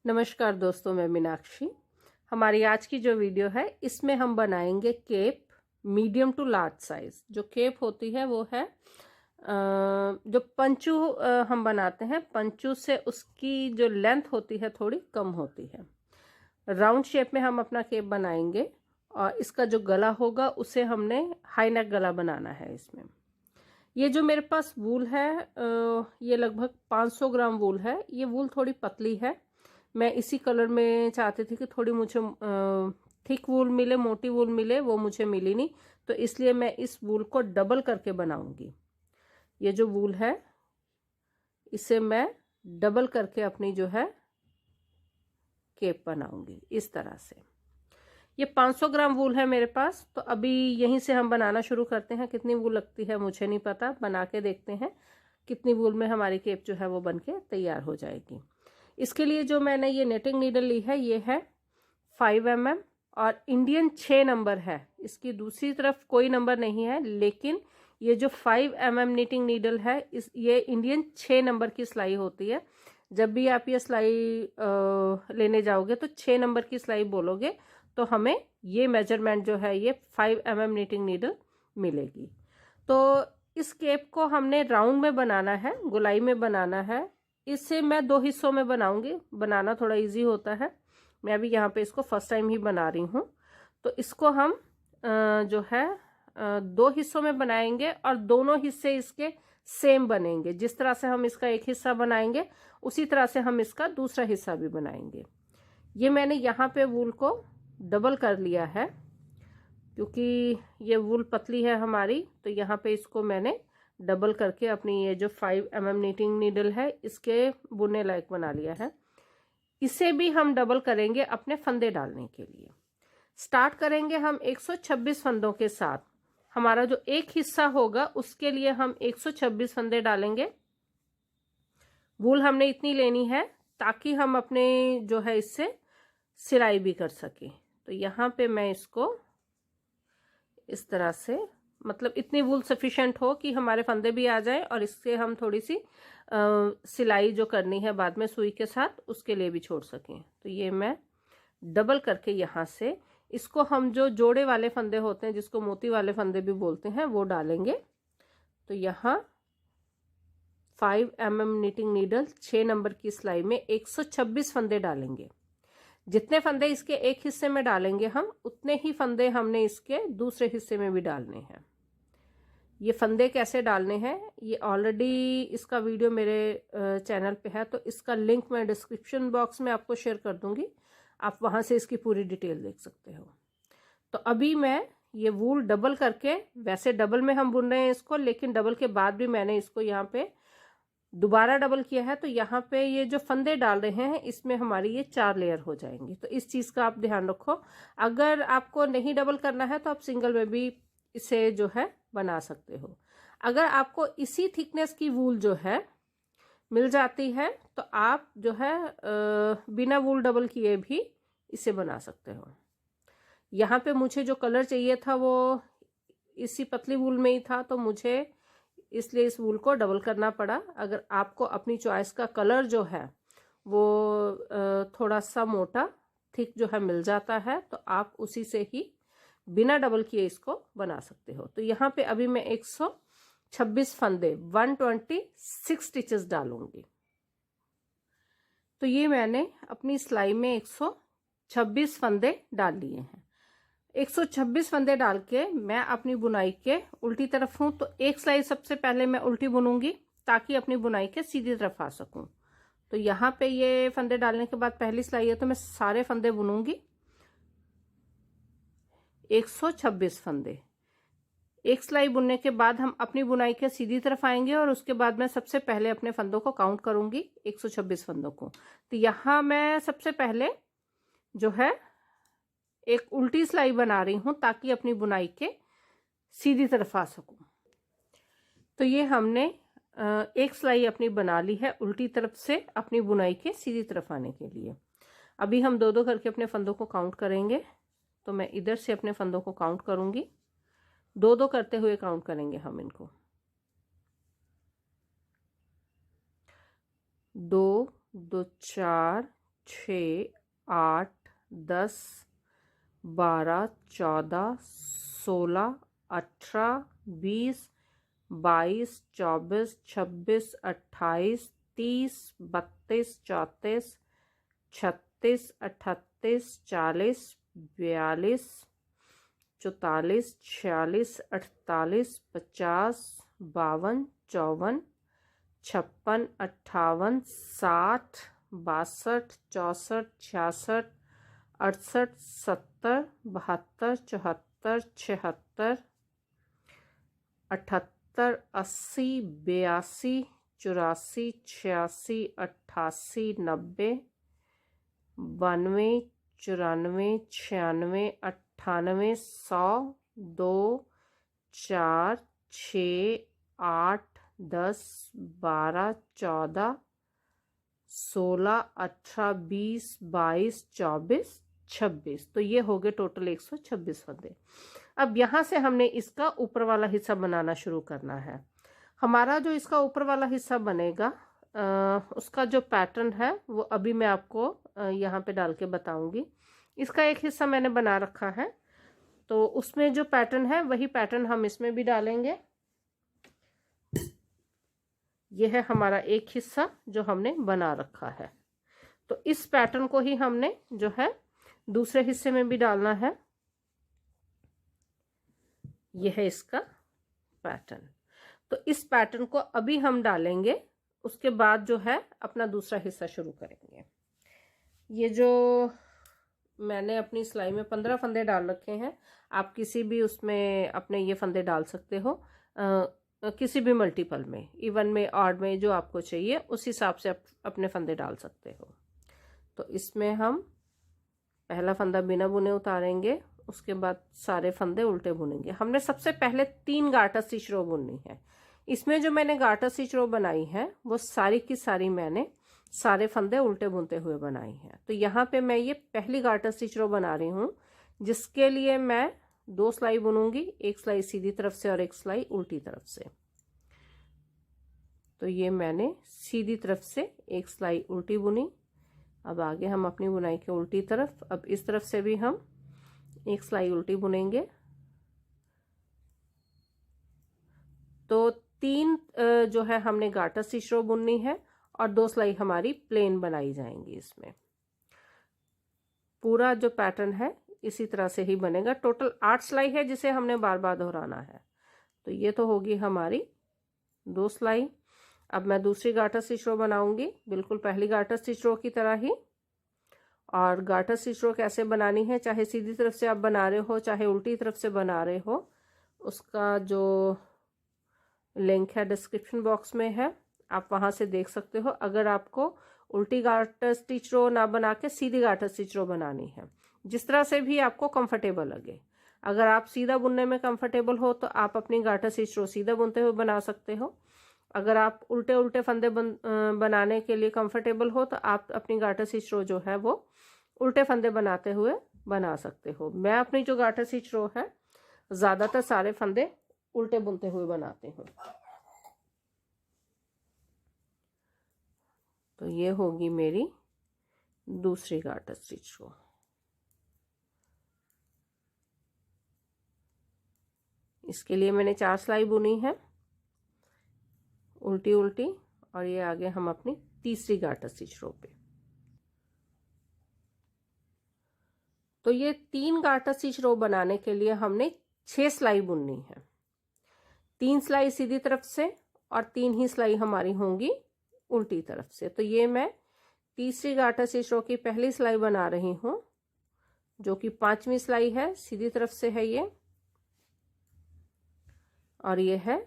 नमस्कार दोस्तों, मैं मीनाक्षी। हमारी आज की जो वीडियो है इसमें हम बनाएंगे cape medium to large size. जो केप होती है वो है जो पंचू हम बनाते हैं, पंचू से उसकी जो लेंथ होती है थोड़ी कम होती है। राउंड शेप में हम अपना केप बनाएंगे और इसका जो गला होगा उसे हमने हाई नेक गला बनाना है। इसमें ये जो मेरे पास वूल है ये लगभग 500 ग्राम वूल है। ये वूल थोड़ी पतली है। मैं इसी कलर में चाहती थी कि थोड़ी मुझे थिक वूल मिले, मोटी वूल मिले, वो मुझे मिली नहीं, तो इसलिए मैं इस वूल को डबल करके बनाऊंगी। ये जो वूल है इसे मैं डबल करके अपनी जो है केप बनाऊंगी इस तरह से। ये 500 ग्राम वूल है मेरे पास, तो अभी यहीं से हम बनाना शुरू करते हैं। कितनी वूल लगती है मुझे नहीं पता, बना के देखते हैं कितनी वूल में हमारी केप जो है वो बन के तैयार हो जाएगी। इसके लिए जो मैंने ये नेटिंग नीडल ली है ये है 5 mm और इंडियन 6 नंबर है। इसकी दूसरी तरफ कोई नंबर नहीं है, लेकिन ये जो 5 mm नीटिंग नीडल है ये इंडियन 6 नंबर की सिलाई होती है। जब भी आप ये सिलाई लेने जाओगे तो 6 नंबर की सिलाई बोलोगे तो हमें ये मेजरमेंट जो है ये 5 mm नीटिंग नीडल मिलेगी। तो इस केप को हमने राउंड में बनाना है, गोलाई में बनाना है। इसे मैं 2 हिस्सों में बनाऊंगी, बनाना थोड़ा इजी होता है। मैं अभी यहाँ पे इसको फर्स्ट टाइम ही बना रही हूँ, तो इसको हम जो है 2 हिस्सों में बनाएंगे और दोनों हिस्से इसके सेम बनेंगे। जिस तरह से हम इसका एक हिस्सा बनाएंगे उसी तरह से हम इसका दूसरा हिस्सा भी बनाएंगे। ये मैंने यहाँ पे वूल को डबल कर लिया है क्योंकि ये वूल पतली है हमारी, तो यहाँ पे इसको मैंने डबल करके अपनी ये जो 5 mm नीटिंग नीडल है इसके बुनने लायक बना लिया है। इसे भी हम डबल करेंगे अपने फंदे डालने के लिए। स्टार्ट करेंगे हम 126 फंदों के साथ। हमारा जो एक हिस्सा होगा उसके लिए हम 126 फंदे डालेंगे। वूल हमने इतनी लेनी है ताकि हम अपने जो है इससे सिलाई भी कर सके। तो यहाँ पे मैं इसको इस तरह से, मतलब इतनी वूल सफिशिएंट हो कि हमारे फंदे भी आ जाए और इससे हम थोड़ी सी सिलाई जो करनी है बाद में सुई के साथ उसके लिए भी छोड़ सकें। तो ये मैं डबल करके यहाँ से इसको हम जो जोड़े वाले फंदे होते हैं जिसको मोती वाले फंदे भी बोलते हैं वो डालेंगे। तो यहाँ 5 mm नीटिंग नीडल 6 नंबर की सिलाई में 126 फंदे डालेंगे। जितने फंदे इसके एक हिस्से में डालेंगे हम उतने ही फंदे हमने इसके दूसरे हिस्से में भी डालने हैं। ये फंदे कैसे डालने हैं ये ऑलरेडी इसका वीडियो मेरे चैनल पे है, तो इसका लिंक मैं डिस्क्रिप्शन बॉक्स में आपको शेयर कर दूंगी। आप वहां से इसकी पूरी डिटेल देख सकते हो। तो अभी मैं ये वूल डबल करके, वैसे डबल में हम बुन रहे हैं इसको, लेकिन डबल के बाद भी मैंने इसको यहाँ पे दोबारा डबल किया है। तो यहाँ पे ये जो फंदे डाल रहे हैं इसमें हमारी ये 4 लेयर हो जाएंगी। तो इस चीज का आप ध्यान रखो। अगर आपको नहीं डबल करना है तो आप सिंगल में भी इसे जो है बना सकते हो। अगर आपको इसी थिकनेस की वूल जो है मिल जाती है तो आप जो है बिना वूल डबल किए भी इसे बना सकते हो। यहाँ पे मुझे जो कलर चाहिए था वो इसी पतली वूल में ही था, तो मुझे इसलिए इस वूल को डबल करना पड़ा। अगर आपको अपनी चॉइस का कलर जो है वो थोड़ा सा मोटा थिक जो है मिल जाता है तो आप उसी से ही बिना डबल किए इसको बना सकते हो। तो यहाँ पे अभी मैं 126 फंदे 126 स्टिचेस डालूंगी। तो ये मैंने अपनी सिलाई में 126 फंदे डाल लिए हैं। 126 फंदे डाल के मैं अपनी बुनाई के उल्टी तरफ हूं, तो एक सिलाई सबसे पहले मैं उल्टी बुनूंगी ताकि अपनी बुनाई के सीधी तरफ आ सकूं। तो यहाँ पे ये फंदे डालने के बाद पहली सिलाई है तो मैं सारे फंदे बुनूंगी। 126 फंदे, एक सिलाई बुनने के बाद हम अपनी बुनाई के सीधी तरफ आएंगे और उसके बाद मैं सबसे पहले अपने फंदों को काउंट करूंगी 126 फंदों को। तो यहाँ मैं सबसे पहले जो है एक उल्टी सिलाई बना रही हूं ताकि अपनी बुनाई के सीधी तरफ आ सकूं। तो ये हमने एक सिलाई अपनी बना ली है उल्टी तरफ से अपनी बुनाई के सीधी तरफ आने के लिए। अभी हम 2-2 करके अपने फंदों को काउंट करेंगे। तो मैं इधर से अपने फंदों को काउंट करूंगी, 2-2 करते हुए काउंट करेंगे हम इनको। 2, 2 4, 6 8 10 12 14 16 18 20 22 24 26 28 30 32 34 36 38 40 42 44 46 48 50 52 54 56 58 60 62 64 66 68 70 72 74 76 78 80 82 84 86 88 90 92 94 96 98 100 2 4 6 8 10 12 14 16 18 20 22 24 26। तो ये हो गए टोटल 126 फंदे। अब यहाँ से हमने इसका ऊपर वाला हिस्सा बनाना शुरू करना है। हमारा जो इसका ऊपर वाला हिस्सा बनेगा उसका जो पैटर्न है वो अभी मैं आपको यहाँ पे डाल के बताऊंगी। इसका एक हिस्सा मैंने बना रखा है, तो उसमें जो पैटर्न है वही पैटर्न हम इसमें भी डालेंगे। यह है हमारा एक हिस्सा जो हमने बना रखा है, तो इस पैटर्न को ही हमने जो है दूसरे हिस्से में भी डालना है। यह है इसका पैटर्न, तो इस पैटर्न को अभी हम डालेंगे, उसके बाद जो है अपना दूसरा हिस्सा शुरू करेंगे। ये जो मैंने अपनी सिलाई में 15 फंदे डाल रखे हैं, आप किसी भी उसमें अपने ये फंदे डाल सकते हो, किसी भी मल्टीपल में, इवन में, ऑड में, जो आपको चाहिए उस हिसाब से आप अपने फंदे डाल सकते हो। तो इसमें हम पहला फंदा बिना बुने उतारेंगे, उसके बाद सारे फंदे उल्टे बुनेंगे। हमने सबसे पहले 3 गार्टर स्टिच रो बुननी है। इसमें जो मैंने गार्टर स्टिच रो बनाई है वो सारी की सारी मैंने सारे फंदे उल्टे बुनते हुए बनाई हैं। तो यहाँ पे मैं ये पहली गार्टर स्टिच रो बना रही हूँ, जिसके लिए मैं 2 सिलाई बुनूंगी, एक सिलाई सीधी तरफ से और एक सिलाई उल्टी तरफ से। तो ये मैंने सीधी तरफ से एक सिलाई उल्टी बुनी। अब आगे हम अपनी बुनाई के उल्टी तरफ, अब इस तरफ से भी हम एक सिलाई उल्टी बुनेंगे। तो 3 जो है हमने गार्टर स्टिच रो बुननी है और 2 सिलाई हमारी प्लेन बनाई जाएंगी। इसमें पूरा जो पैटर्न है इसी तरह से ही बनेगा। टोटल 8 सिलाई है जिसे हमने बार बार दोहराना है। तो ये तो होगी हमारी 2 सिलाई। अब मैं दूसरी गार्टर स्टिच रो बनाऊंगी, बिल्कुल पहली गार्टर स्टिच रो की तरह ही। और गार्टर स्टिच रो कैसे बनानी है, चाहे सीधी तरफ से आप बना रहे हो चाहे उल्टी तरफ से बना रहे हो, उसका जो लिंक है डिस्क्रिप्शन बॉक्स में है, आप वहां से देख सकते हो। अगर आपको उल्टी गार्टर स्टिच रो ना बना के सीधी गार्टर स्टिच रो बनानी है, जिस तरह से भी आपको कंफर्टेबल लगे। अगर आप सीधा बुनने में कंफर्टेबल हो तो आप अपनी गार्टर स्टिच रो सीधा बुनते हुए बना सकते हो। अगर आप उल्टे उल्टे फंदे बनाने के लिए कंफर्टेबल हो तो आप अपनी गार्टर स्टिच रो जो है वो उल्टे फंदे बनाते हुए बना सकते हो। मैं अपनी जो गार्टर स्टिच रो है ज़्यादातर सारे फंदे उल्टे बुनते हुए बनाती हूँ। तो ये होगी मेरी दूसरी गार्टर स्टिच रो। इसके लिए मैंने 4 सिलाई बुनी है उल्टी उल्टी, और ये आगे हम अपनी तीसरी गार्टर स्टिच रो पे। तो ये 3 गार्टर स्टिच रो बनाने के लिए हमने 6 सिलाई बुननी है। 3 सिलाई सीधी तरफ से और 3 ही सिलाई हमारी होंगी उल्टी तरफ से। तो ये मैं तीसरी गार्टर स्टिच रो की पहली सिलाई बना रही हूँ, जो कि 5वीं सिलाई है, सीधी तरफ से है ये, और ये है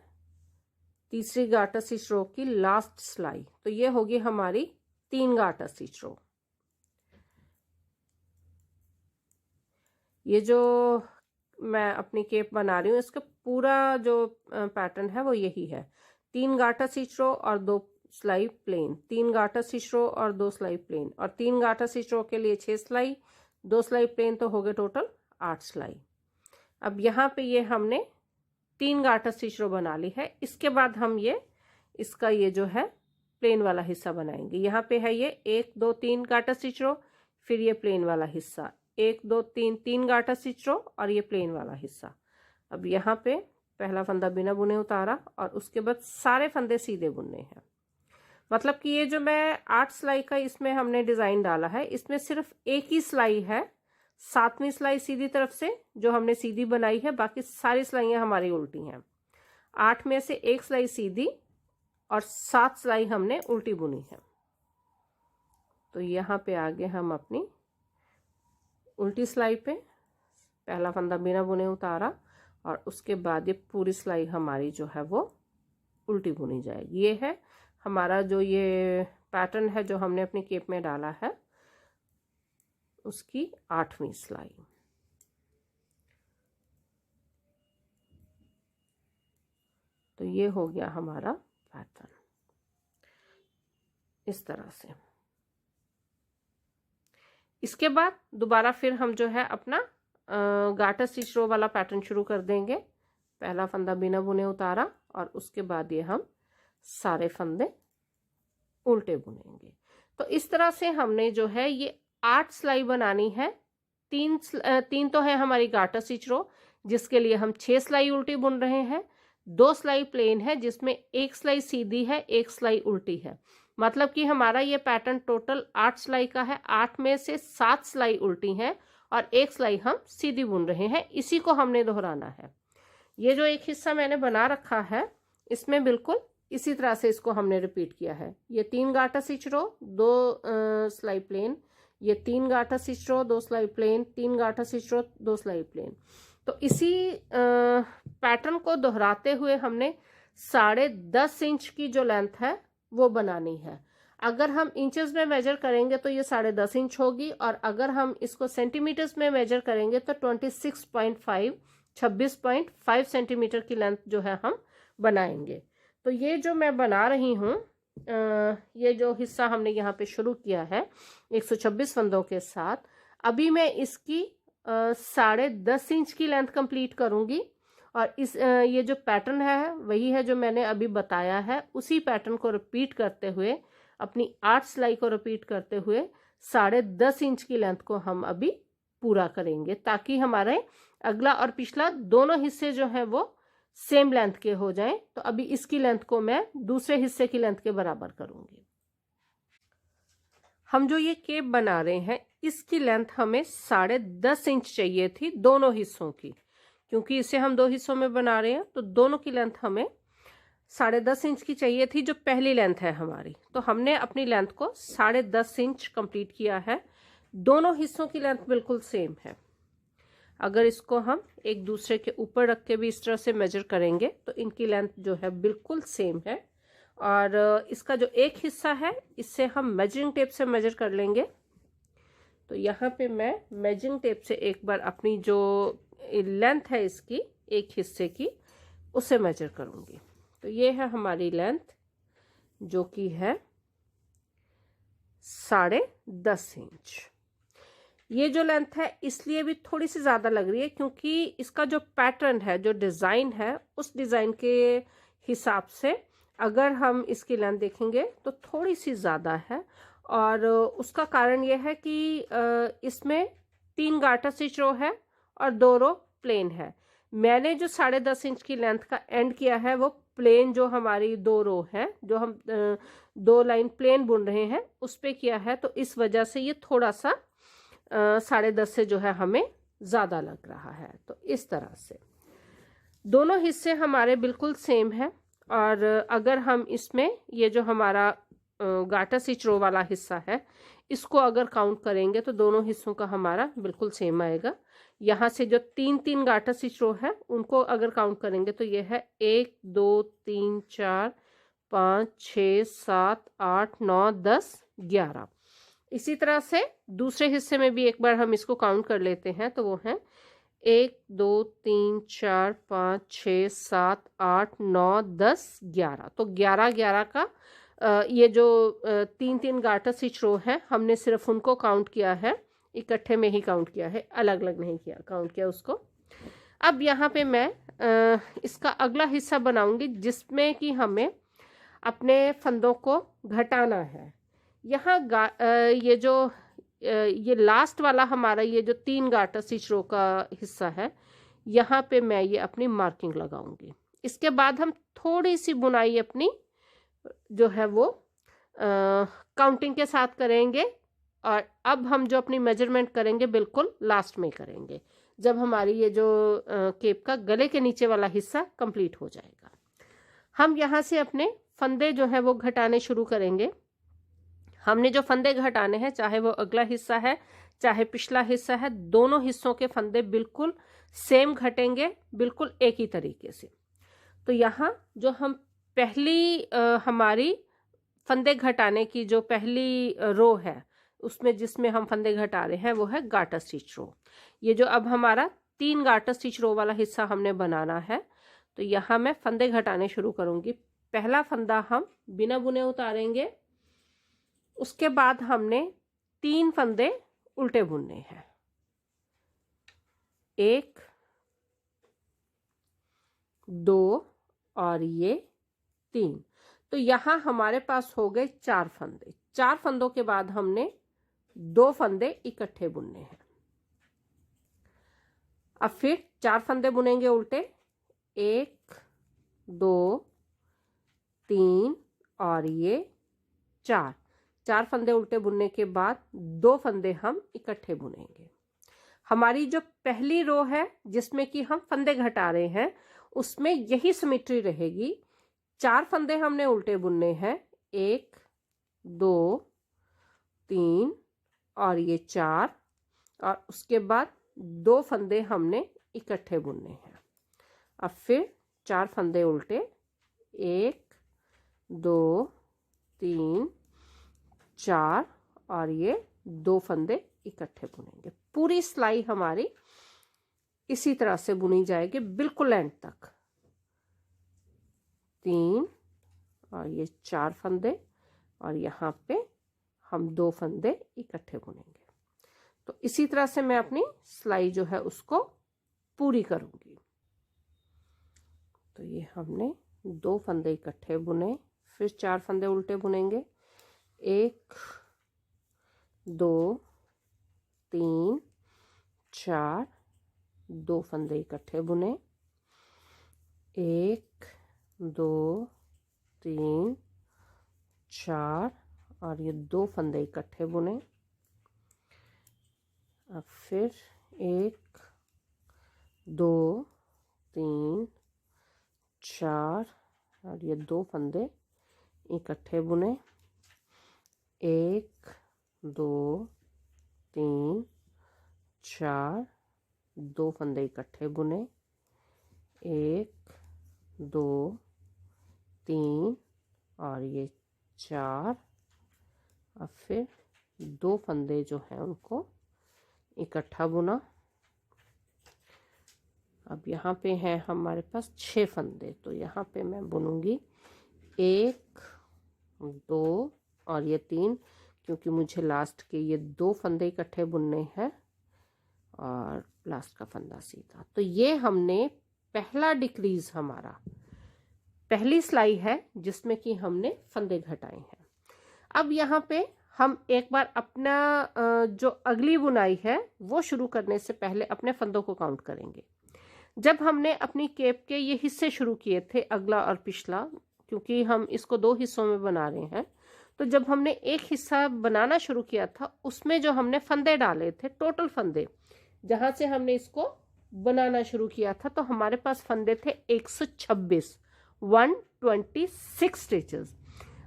तीसरी गार्टर स्टिच रो की लास्ट सिलाई। तो ये होगी हमारी 3 गार्टर स्टिच रो। ये जो मैं अपनी केप बना रही हूँ इसका पूरा जो पैटर्न है वो यही है। 3 गार्टर स्टिच रो और 2 सिलाई प्लेन, 3 गार्टर स्टिच रो और 2 सिलाई प्लेन, और 3 गार्टर स्टिच रो के लिए 6 सिलाई, 2 सिलाई प्लेन, तो हो गए टोटल 8 सिलाई। अब यहाँ पे ये हमने 3 गार्टर स्टिच रो बना ली है। इसके बाद हम इसका ये जो है प्लेन वाला हिस्सा बनाएंगे। यहाँ पे है ये 1 2 3 गाटर स्टिच रो, फिर ये प्लेन वाला हिस्सा 1 2 3 3 गाटर स्टिच रो और ये प्लेन वाला हिस्सा। अब यहाँ पे पहला फंदा बिना बुने उतारा और उसके बाद सारे फंदे सीधे बुनने हैं। मतलब कि ये जो मैं 8 सिलाई का इसमें हमने डिज़ाइन डाला है, इसमें सिर्फ एक ही सिलाई है, 7वीं सिलाई सीधी तरफ से जो हमने सीधी बनाई है, बाकी सारी सिलाइयाँ हमारी उल्टी हैं। 8 में से एक सिलाई सीधी और 7 सिलाई हमने उल्टी बुनी है। तो यहाँ पे आगे हम अपनी उल्टी सिलाई पे पहला फंदा बिना बुने उतारा और उसके बाद ये पूरी सिलाई हमारी जो है वो उल्टी बुनी जाएगी। ये है हमारा जो ये पैटर्न है जो हमने अपनी केप में डाला है, उसकी 8वीं सिलाई। तो ये हो गया हमारा पैटर्न इस तरह से। इसके बाद दोबारा फिर हम जो है अपना गाटर स्टिच रो वाला पैटर्न शुरू कर देंगे। पहला फंदा बिना बुने उतारा और उसके बाद ये हम सारे फंदे उल्टे बुनेंगे। तो इस तरह से हमने जो है ये 8 सिलाई बनानी है। तीन तो है हमारी गाटर स्टिच रो जिसके लिए हम 6 सिलाई उल्टी बुन रहे हैं, 2 सिलाई प्लेन है जिसमें एक सिलाई सीधी है, एक सिलाई उल्टी है। मतलब कि हमारा ये पैटर्न टोटल 8 सिलाई का है। 8 में से 7 सिलाई उल्टी हैं और एक सिलाई हम सीधी बुन रहे हैं। इसी को हमने दोहराना है। ये जो एक हिस्सा मैंने बना रखा है इसमें बिल्कुल इसी तरह से इसको हमने रिपीट किया है। ये 3 गाटर स्टिच रो, 2 सिलाई प्लेन, ये 3 गाटर स्टिच रो, 2 सिलाई प्लेन, 3 गाटर स्टिच रो, 2 सिलाई प्लेन। तो इसी पैटर्न को दोहराते हुए हमने 10.5 इंच की जो लेंथ है वो बनानी है। अगर हम इंचेस में मेजर करेंगे तो ये 10.5 इंच होगी और अगर हम इसको सेंटीमीटर्स में मेजर करेंगे तो 26.5 सेंटीमीटर की लेंथ जो है हम बनाएंगे। तो ये जो मैं बना रही हूँ, ये जो हिस्सा हमने यहाँ पे शुरू किया है 126 फंदों के साथ, अभी मैं इसकी 10.5 इंच की लेंथ कंप्लीट करूँगी और इस ये जो पैटर्न है वही है जो मैंने अभी बताया है। उसी पैटर्न को रिपीट करते हुए, अपनी 8 सिलाई को रिपीट करते हुए 10.5 इंच की लेंथ को हम अभी पूरा करेंगे ताकि हमारे अगला और पिछला दोनों हिस्से जो हैं वो सेम लेंथ के हो जाएं। तो अभी इसकी लेंथ को मैं दूसरे हिस्से की लेंथ के बराबर करूंगी। हम जो ये केप बना रहे हैं इसकी लेंथ हमें 10.5 इंच चाहिए थी दोनों हिस्सों की, क्योंकि इसे हम 2 हिस्सों में बना रहे हैं तो दोनों की लेंथ हमें 10.5 इंच की चाहिए थी जो पहली लेंथ है हमारी। तो हमने अपनी लेंथ को 10.5 इंच कंप्लीट किया है। दोनों हिस्सों की लेंथ बिल्कुल सेम है। अगर इसको हम एक दूसरे के ऊपर रख के भी इस तरह से मेजर करेंगे तो इनकी लेंथ जो है बिल्कुल सेम है। और इसका जो एक हिस्सा है इससे हम मेजरिंग टेप से मेजर कर लेंगे। तो यहाँ पे मैं मेजरिंग टेप से एक बार अपनी जो लेंथ है इसकी एक हिस्से की उसे मेजर करूँगी। तो ये है हमारी लेंथ जो कि है 10.5 इंच। ये जो लेंथ है इसलिए भी थोड़ी सी ज़्यादा लग रही है क्योंकि इसका जो पैटर्न है, जो डिज़ाइन है, उस डिज़ाइन के हिसाब से अगर हम इसकी लेंथ देखेंगे तो थोड़ी सी ज़्यादा है। और उसका कारण ये है कि इसमें 3 गाटर स्टिच रो है और 2 रो प्लेन है। मैंने जो 10.5 इंच की लेंथ का एंड किया है वो प्लेन जो हमारी 2 रो है, जो हम 2 लाइन प्लेन बुन रहे हैं उस पे किया है। तो इस वजह से ये थोड़ा सा 10.5 से जो है हमें ज़्यादा लग रहा है। तो इस तरह से दोनों हिस्से हमारे बिल्कुल सेम है। और अगर हम इसमें ये जो हमारा गाटर स्टिच रो वाला हिस्सा है इसको अगर काउंट करेंगे तो दोनों हिस्सों का हमारा बिल्कुल सेम आएगा। यहाँ से जो 3 गाटर स्टिच रो है उनको अगर काउंट करेंगे तो ये है 1 2 3 4 5 6 7 8 9 10 11। इसी तरह से दूसरे हिस्से में भी एक बार हम इसको काउंट कर लेते हैं तो वो है 1 2 3 4 5 6 7 8 9 10 11। तो 11 का ये जो 3 गाटर स्टिच रो है हमने सिर्फ उनको काउंट किया है, इकट्ठे में ही काउंट किया है, अलग अलग नहीं किया, काउंट किया उसको। अब यहाँ पे मैं इसका अगला हिस्सा बनाऊंगी जिसमें कि हमें अपने फंदों को घटाना है। यहाँ ये जो ये लास्ट वाला हमारा ये जो 3 गार्टर स्टिच रो का हिस्सा है, यहाँ पे मैं ये अपनी मार्किंग लगाऊंगी। इसके बाद हम थोड़ी सी बुनाई अपनी जो है वो काउंटिंग के साथ करेंगे, और अब हम जो अपनी मेजरमेंट करेंगे बिल्कुल लास्ट में करेंगे, जब हमारी ये जो केप का गले के नीचे वाला हिस्सा कंप्लीट हो जाएगा। हम यहाँ से अपने फंदे जो है वो घटाने शुरू करेंगे। हमने जो फंदे घटाने हैं, चाहे वो अगला हिस्सा है चाहे पिछला हिस्सा है, दोनों हिस्सों के फंदे बिल्कुल सेम घटेंगे, बिल्कुल एक ही तरीके से। तो यहाँ जो हम पहली हमारी फंदे घटाने की जो पहली रो है, उसमें जिसमें हम फंदे घटा रहे हैं वो है गार्टर स्टिच रो। ये जो अब हमारा 3 गार्टर स्टिच रो वाला हिस्सा हमने बनाना है, तो यहाँ मैं फंदे घटाने शुरू करूँगी। पहला फंदा हम बिना बुने उतारेंगे, उसके बाद हमने 3 फंदे उल्टे बुनने हैं, 1 2 और ये 3। तो यहाँ हमारे पास हो गए 4 फंदे। 4 फंदों के बाद हमने 2 फंदे इकट्ठे बुनने हैं। अब फिर 4 फंदे बुनेंगे उल्टे, 1 2 3 और ये 4। 4 फंदे उल्टे बुनने के बाद 2 फंदे हम इकट्ठे बुनेंगे। हमारी जो पहली रो है जिसमें कि हम फंदे घटा रहे हैं, उसमें यही सिमेट्री रहेगी। 4 फंदे हमने उल्टे बुनने हैं, 1 2 3 और ये 4, और उसके बाद 2 फंदे हमने इकट्ठे बुनने हैं। अब फिर 4 फंदे उल्टे, 1 2 3 4 और ये 2 फंदे इकट्ठे बुनेंगे। पूरी सिलाई हमारी इसी तरह से बुनी जाएगी बिल्कुल एंड तक। 3 और ये 4 फंदे, और यहाँ पे हम 2 फंदे इकट्ठे बुनेंगे। तो इसी तरह से मैं अपनी सिलाई जो है उसको पूरी करूँगी। तो ये हमने 2 फंदे इकट्ठे बुने, फिर 4 फंदे उल्टे बुनेंगे, 1 2 3 4, 2 फंदे इकट्ठे बुने, 1 2 3 4 और ये 2 फंदे इकट्ठे बुने। अब फिर 1 2 3 4 और ये 2 फंदे इकट्ठे बुने, 1 2 3 4, 2 फंदे इकट्ठे बुने, 1 2 3 और ये 4। अब फिर 2 फंदे जो हैं उनको इकट्ठा बुना। अब यहाँ पे हैं हमारे पास 6 फंदे, तो यहाँ पे मैं बुनूंगी 1 2 और ये 3, क्योंकि मुझे लास्ट के ये 2 फंदे इकट्ठे बुनने हैं और लास्ट का फंदा सीधा। तो ये हमने पहला डिक्रीज, हमारा पहली सिलाई है जिसमें कि हमने फंदे घटाए हैं। अब यहाँ पे हम एक बार अपना जो अगली बुनाई है वो शुरू करने से पहले अपने फंदों को काउंट करेंगे। जब हमने अपनी केप के ये हिस्से शुरू किए थे, अगला और पिछला, क्योंकि हम इसको 2 हिस्सों में बना रहे हैं, तो जब हमने एक हिस्सा बनाना शुरू किया था उसमें जो हमने फंदे डाले थे, टोटल फंदे जहां से हमने इसको बनाना शुरू किया था, तो हमारे पास फंदे थे 126, 126 स्टिचेस।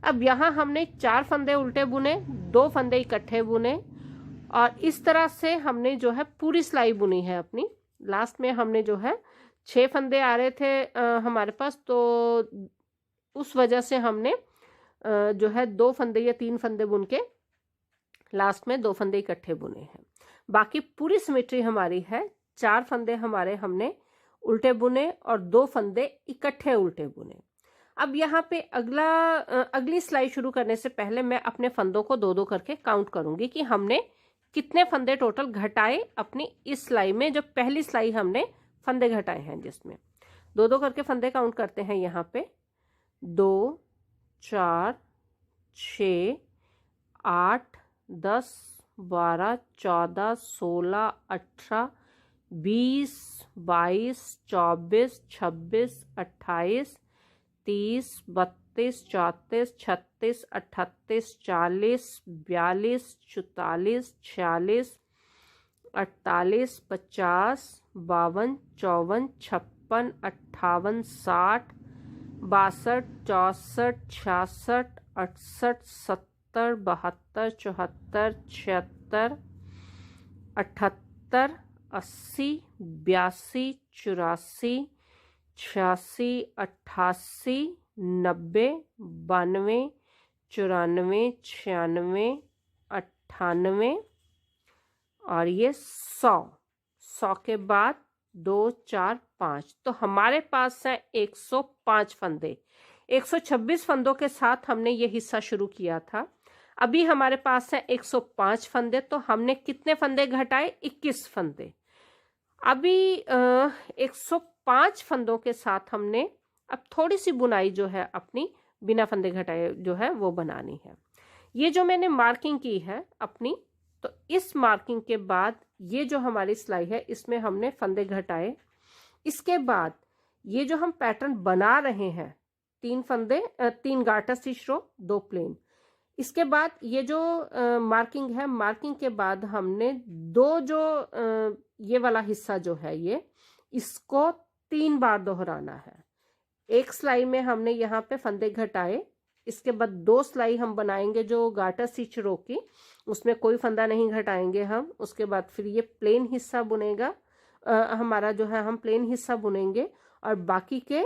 अब यहाँ हमने 4 फंदे उल्टे बुने, 2 फंदे इकट्ठे बुने, और इस तरह से हमने जो है पूरी सिलाई बुनी है अपनी। लास्ट में हमने जो है 6 फंदे आ रहे थे हमारे पास, तो उस वजह से हमने जो है 2 फंदे या 3 फंदे बुन के लास्ट में 2 फंदे इकट्ठे बुने हैं। बाकी पूरी सिमेट्री हमारी है, 4 फंदे हमारे हमने उल्टे बुने और 2 फंदे इकट्ठे उल्टे बुने। अब यहाँ पे अगली सिलाई शुरू करने से पहले मैं अपने फंदों को 2-2 करके काउंट करूंगी कि हमने कितने फंदे टोटल घटाए अपनी इस सिलाई में। जो पहली सिलाई हमने फंदे घटाए हैं जिसमें 2-2 करके फंदे काउंट करते हैं। यहाँ पे 2 4, 6, 8, 10, 12, 14, 16, 18, 20, 22, 24, 26, 28, 30, 32, 34, 36, 38, 40, 42, 44, 46, 48, 50, 52, 54, 56, 58, 60, 62, 64, 66, 68, 70, 72, 74, 76, 78, 80, 82, 84, 86, 88, 90, 92, 94, 96, 98 और ये 100 के बाद 2, 4, 5। तो हमारे पास है 105 फंदे। 126 फंदों के साथ हमने ये हिस्सा शुरू किया था। अभी हमारे पास है 105 फंदे, तो हमने कितने फंदे घटाए? 21 फंदे। अभी 105 फंदों के साथ हमने अब थोड़ी सी बुनाई जो है अपनी बिना फंदे घटाए जो है वो बनानी है। ये जो मैंने मार्किंग की है अपनी, तो इस मार्किंग के बाद ये जो हमारी सिलाई है इसमें हमने फंदे घटाए। इसके बाद ये जो हम पैटर्न बना रहे हैं, 3 फंदे, 3 गार्टर स्टिच रो, 2 प्लेन। इसके बाद ये जो मार्किंग है, मार्किंग के बाद हमने 2 जो ये वाला हिस्सा जो है ये, इसको 3 बार दोहराना है। एक सिलाई में हमने यहाँ पे फंदे घटाए, इसके बाद 2 सिलाई हम बनाएंगे जो गार्टर स्टिच रो की, उसमें कोई फंदा नहीं घटाएंगे हम। उसके बाद फिर ये प्लेन हिस्सा बुनेगा हमारा जो है, हम प्लेन हिस्सा बुनेंगे और बाकी के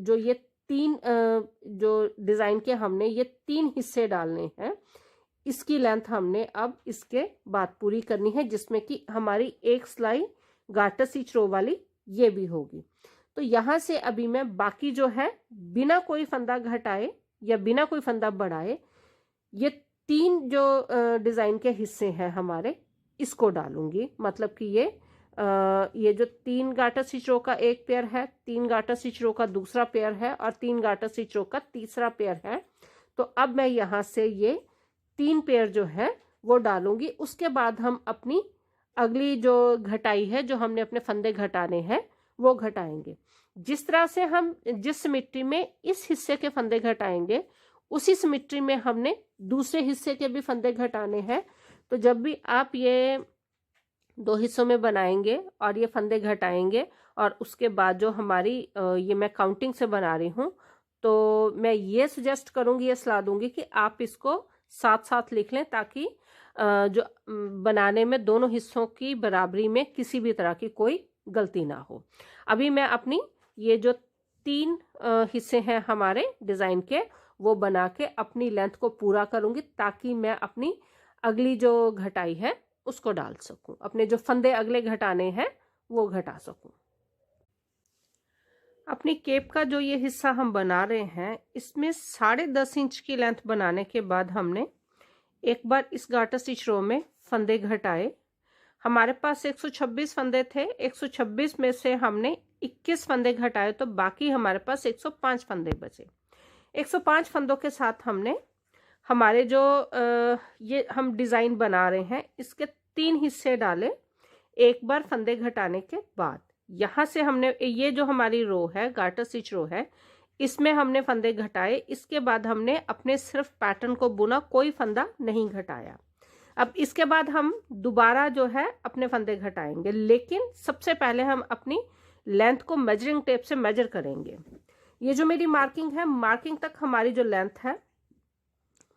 जो ये 3 जो डिज़ाइन के हमने ये 3 हिस्से डालने हैं, इसकी लेंथ हमने अब इसके बाद पूरी करनी है, जिसमें कि हमारी एक सिलाई गार्टर स्टिच रो वाली ये भी होगी। तो यहाँ से अभी मैं बाकी जो है बिना कोई फंदा घटाए या बिना कोई फंदा बढ़ाए ये 3 जो डिज़ाइन के हिस्से हैं हमारे, इसको डालूंगी। मतलब कि ये जो 3 गार्टर स्टिच रो का एक पेयर है, 3 गार्टर स्टिच रो का दूसरा पेयर है और 3 गार्टर स्टिच रो का तीसरा पेयर है। तो अब मैं यहाँ से ये 3 पेयर जो है वो डालूंगी। उसके बाद हम अपनी अगली जो घटाई है, जो हमने अपने फंदे घटाने हैं, वो घटाएंगे। जिस तरह से हम जिस सिमेट्री में इस हिस्से के फंदे घटाएंगे, उसी सिमेट्री में हमने दूसरे हिस्से के भी फंदे घटाने हैं। तो जब भी आप ये 2 हिस्सों में बनाएंगे और ये फंदे घटाएंगे और उसके बाद जो हमारी ये मैं काउंटिंग से बना रही हूँ, तो मैं ये सजेस्ट करूँगी, ये सलाह दूंगी कि आप इसको साथ साथ लिख लें, ताकि जो बनाने में दोनों हिस्सों की बराबरी में किसी भी तरह की कोई गलती ना हो। अभी मैं अपनी ये जो 3 हिस्से हैं हमारे डिज़ाइन के, वो बना के अपनी लेंथ को पूरा करूँगी, ताकि मैं अपनी अगली जो घटाई है उसको डाल सकूं, अपने जो फंदे अगले घटाने हैं वो घटा सकूं। अपनी केप का जो ये हिस्सा हम बना रहे हैं, इसमें 10.5 इंच की लेंथ बनाने के बाद हमने एक बार इस गार्टर स्टिच रो में फंदे घटाए। हमारे पास 126 फंदे थे, 126 में से हमने 21 फंदे घटाए, तो बाकी हमारे पास 105 फंदे बचे। 105 फंदों के साथ हमने हमारे जो ये हम डिज़ाइन बना रहे हैं, इसके 3 हिस्से डाले एक बार फंदे घटाने के बाद। यहाँ से हमने ये जो हमारी रो है, गार्टर स्टिच रो है, इसमें हमने फंदे घटाए। इसके बाद हमने अपने सिर्फ पैटर्न को बुना, कोई फंदा नहीं घटाया। अब इसके बाद हम दोबारा जो है अपने फंदे घटाएंगे, लेकिन सबसे पहले हम अपनी लेंथ को मेजरिंग टेप से मेजर करेंगे। ये जो मेरी मार्किंग है, मार्किंग तक हमारी जो लेंथ है,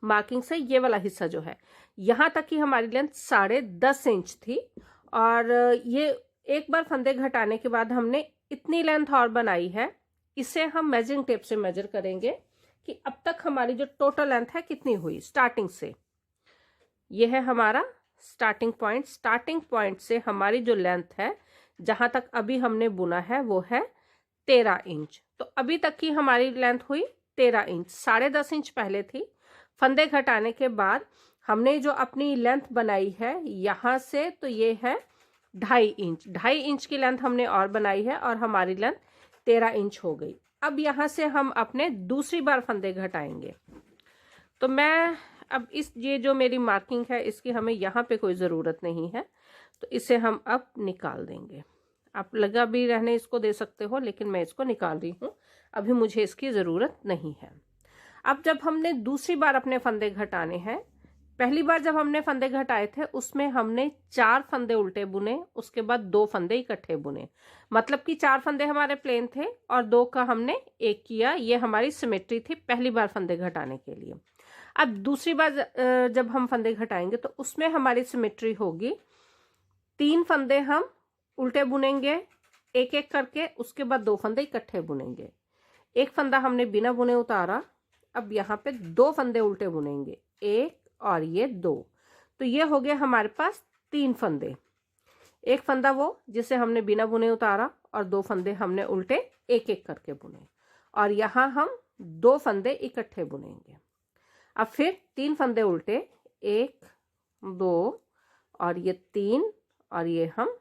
मार्किंग से ये वाला हिस्सा जो है, यहाँ तक की हमारी लेंथ 10.5 इंच थी। और ये एक बार फंदे घटाने के बाद हमने इतनी लेंथ और बनाई है। इसे हम मेजरिंग टेप से मेजर करेंगे कि अब तक हमारी जो टोटल लेंथ है कितनी हुई स्टार्टिंग से। ये है हमारा स्टार्टिंग पॉइंट। स्टार्टिंग पॉइंट से हमारी जो लेंथ है, जहाँ तक अभी हमने बुना है, वो है 13 इंच। तो अभी तक की हमारी लेंथ हुई 13 इंच। 10.5 इंच पहले थी। फंदे घटाने के बाद हमने जो अपनी लेंथ बनाई है यहाँ से, तो ये है 2.5 इंच। 2.5 इंच की लेंथ हमने और बनाई है और हमारी लेंथ 13 इंच हो गई। अब यहाँ से हम अपने दूसरी बार फंदे घटाएंगे। तो मैं अब ये जो मेरी मार्किंग है इसकी हमें यहाँ पे कोई ज़रूरत नहीं है, तो इसे हम अब निकाल देंगे। आप लगा भी रहने इसको दे सकते हो, लेकिन मैं इसको निकाल रही हूँ, अभी मुझे इसकी ज़रूरत नहीं है। अब जब हमने दूसरी बार अपने फंदे घटाने हैं, पहली बार जब हमने फंदे घटाए थे उसमें हमने 4 फंदे उल्टे बुने, उसके बाद 2 फंदे इकट्ठे बुने, मतलब कि 4 फंदे हमारे प्लेन थे और 2 का हमने 1 किया। ये हमारी सिमेट्री थी पहली बार फंदे घटाने के लिए। अब दूसरी बार जब हम फंदे घटाएंगे तो उसमें हमारी सिमेट्री होगी, 3 फंदे हम उल्टे बुनेंगे एक एक करके, उसके बाद 2 फंदे इकट्ठे बुनेंगे। एक फंदा हमने बिना बुने उतारा, अब यहाँ पे 2 फंदे उल्टे बुनेंगे, 1 और ये 2, तो ये हो गया हमारे पास 3 फंदे। एक फंदा वो जिसे हमने बिना बुने उतारा और 2 फंदे हमने उल्टे एक एक करके बुने, और यहाँ हम 2 फंदे इकट्ठे बुनेंगे। अब फिर 3 फंदे उल्टे, 1 2 और ये 3, और ये हम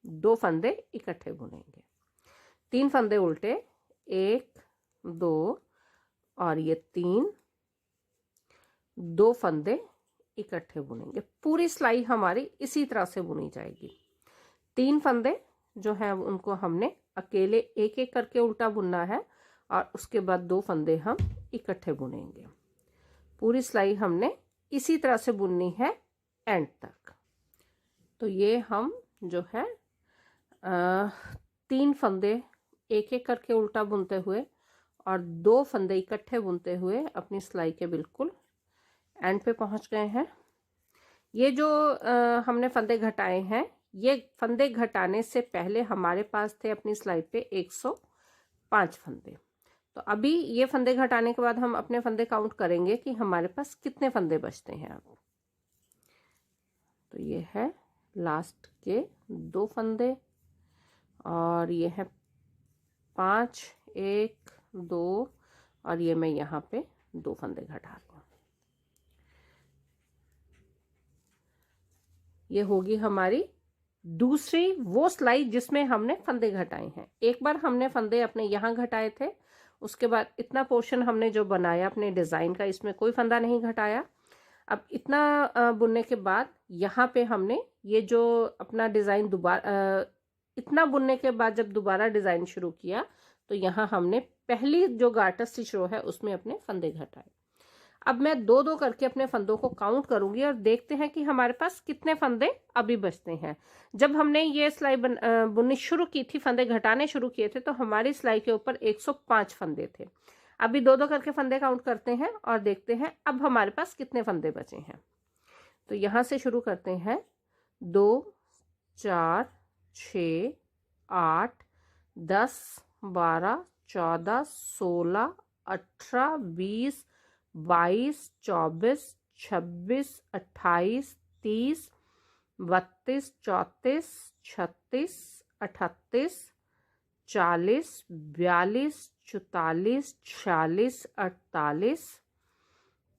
2 फंदे इकट्ठे बुनेंगे। 3 फंदे उल्टे, 1 2 और ये 3, 2 फंदे इकट्ठे बुनेंगे। पूरी सिलाई हमारी इसी तरह से बुनी जाएगी। 3 फंदे जो हैं उनको हमने अकेले एक एक करके उल्टा बुनना है, और उसके बाद 2 फंदे हम इकट्ठे बुनेंगे। पूरी सिलाई हमने इसी तरह से बुननी है एंड तक। तो ये हम जो है 3 फंदे एक एक करके उल्टा बुनते हुए और 2 फंदे इकट्ठे बुनते हुए अपनी सिलाई के बिल्कुल एंड पे पहुंच गए हैं। ये जो हमने फंदे घटाए हैं, ये फंदे घटाने से पहले हमारे पास थे अपनी सिलाई पे 105 फंदे। तो अभी ये फंदे घटाने के बाद हम अपने फंदे काउंट करेंगे कि हमारे पास कितने फंदे बचते हैं अब। तो ये है लास्ट के 2 फंदे, और ये है 5 1 2, और ये मैं यहाँ पे 2 फंदे घटा रही हूँ। ये होगी हमारी दूसरी वो सिलाई जिसमें हमने फंदे घटाए हैं। एक बार हमने फंदे अपने यहाँ घटाए थे, उसके बाद इतना पोर्शन हमने जो बनाया अपने डिज़ाइन का, इसमें कोई फंदा नहीं घटाया। अब इतना बुनने के बाद यहाँ पे हमने ये जो अपना डिज़ाइन दोबारा, इतना बुनने के बाद जब दोबारा डिज़ाइन शुरू किया तो यहाँ हमने पहली जो गार्टर स्टिच रो है उसमें अपने फंदे घटाए। अब मैं 2-2 करके अपने फंदों को काउंट करूंगी और देखते हैं कि हमारे पास कितने फंदे अभी बचते हैं। जब हमने ये सिलाई बुननी शुरू की थी, फंदे घटाने शुरू किए थे, तो हमारी सिलाई के ऊपर 105 फंदे थे। अभी 2-2 करके फंदे काउंट करते हैं और देखते हैं अब हमारे पास कितने फंदे बचे हैं। तो यहाँ से शुरू करते हैं, 2 4 6 8 10 12 14 16 18 20 22 24 26 28 30 32 34 36 38 40 42 44 46 48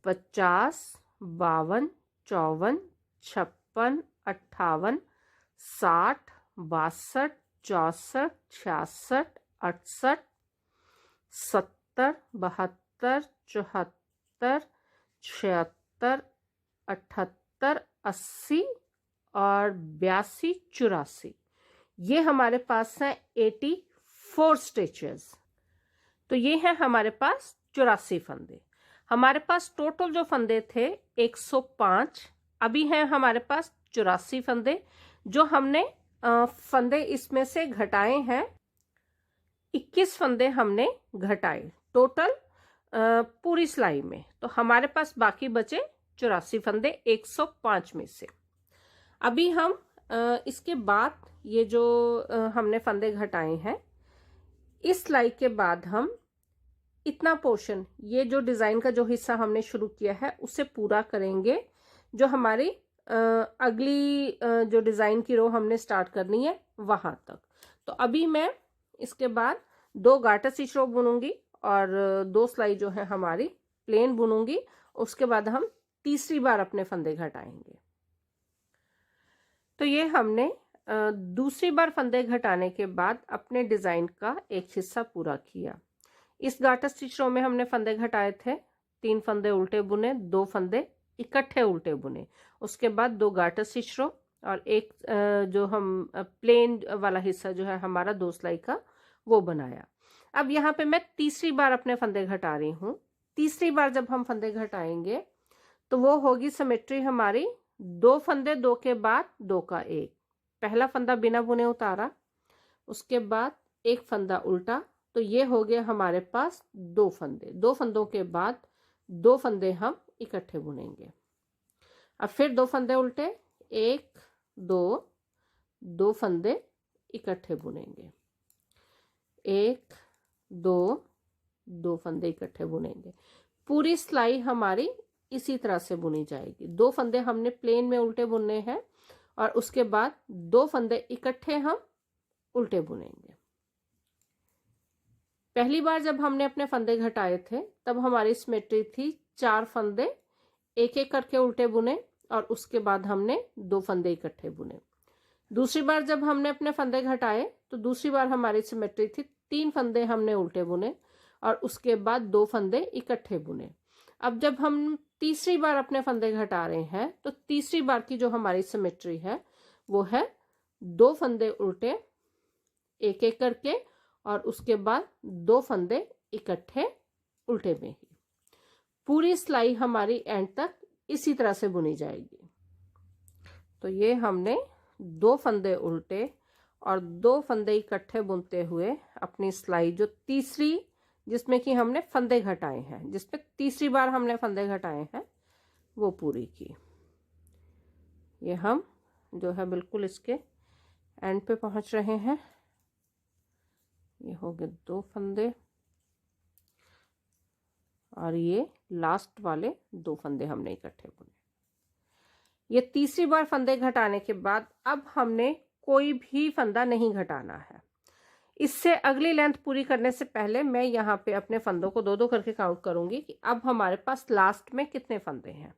50 52 54 56 58 60 62 64 66 68 70 72 74 76 78 80 और 82 84, ये हमारे पास हैं 84 स्टिचेस। तो ये है हमारे पास 84 फंदे। हमारे पास टोटल जो फंदे थे 105, अभी हैं हमारे पास 84 फंदे। जो हमने फंदे इसमें से घटाए हैं, 21 फंदे हमने घटाए टोटल पूरी सिलाई में। तो हमारे पास बाकी बचे 84 फंदे 105 में से। अभी हम इसके बाद ये जो हमने फंदे घटाए हैं, इस सिलाई के बाद हम इतना पोर्शन, ये जो डिज़ाइन का जो हिस्सा हमने शुरू किया है उसे पूरा करेंगे, जो हमारी अगली जो डिज़ाइन की रो हमने स्टार्ट करनी है वहां तक। तो अभी मैं इसके बाद 2 गार्टर स्टिच रो बुनूंगी और 2 सिलाई जो है हमारी प्लेन बुनूंगी। उसके बाद हम तीसरी बार अपने फंदे घटाएंगे। तो ये हमने दूसरी बार फंदे घटाने के बाद अपने डिज़ाइन का एक हिस्सा पूरा किया। इस गाटर स्टिच रो में हमने फंदे घटाए थे, 3 फंदे उल्टे बुने, 2 फंदे इकट्ठे उल्टे बुने, उसके बाद 2 गाटर स्टिच रो और एक जो हम प्लेन वाला हिस्सा जो है हमारा 2 सिलाई का वो बनाया। अब यहाँ पे मैं तीसरी बार अपने फंदे घटा रही हूँ। तीसरी बार जब हम फंदे घटाएंगे तो वो होगी सिमेट्री हमारी 2 फंदे 2 के बाद 2 का 1। पहला फंदा बिना बुने उतारा, उसके बाद एक फंदा उल्टा, तो ये हो गया हमारे पास 2 फंदे। 2 फंदों के बाद 2 फंदे हम इकट्ठे बुनेंगे। अब फिर 2 फंदे उल्टे, 1 2 2 फंदे इकट्ठे बुनेंगे, 1 2 2 फंदे इकट्ठे बुनेंगे। पूरी सिलाई हमारी इसी तरह से बुनी जाएगी। 2 फंदे हमने प्लेन में उल्टे बुनने हैं और उसके बाद 2 फंदे इकट्ठे हम उल्टे बुनेंगे। पहली बार जब हमने अपने फंदे घटाए थे तब हमारी सिमेट्री थी 4 फंदे एक एक करके उल्टे बुने और उसके बाद हमने 2 फंदे इकट्ठे बुने। दूसरी बार जब हमने अपने फंदे घटाए तो दूसरी बार हमारी सिमेट्री थी 3 फंदे हमने उल्टे बुने और उसके बाद 2 फंदे इकट्ठे बुने। अब जब हम तीसरी बार अपने फंदे घटा रहे हैं तो तीसरी बार की जो हमारी सिमेट्री है वो है 2 फंदे उल्टे एक एक करके और उसके बाद 2 फंदे इकट्ठे उल्टे में ही। पूरी सिलाई हमारी एंड तक इसी तरह से बुनी जाएगी। तो ये हमने 2 फंदे उल्टे और 2 फंदे इकट्ठे बुनते हुए अपनी सिलाई जो तीसरी, जिसमें कि हमने फंदे घटाए हैं, जिसमें तीसरी बार हमने फंदे घटाए हैं, वो पूरी की। ये हम जो है बिल्कुल इसके एंड पे पहुंच रहे हैं। ये हो गए 2 फंदे और ये लास्ट वाले 2 फंदे हमने इकट्ठे बुने। ये तीसरी बार फंदे घटाने के बाद अब हमने कोई भी फंदा नहीं घटाना है। इससे अगली लेंथ पूरी करने से पहले मैं यहाँ पे अपने फंदों को 2-2 करके काउंट करूंगी कि अब हमारे पास लास्ट में कितने फंदे हैं।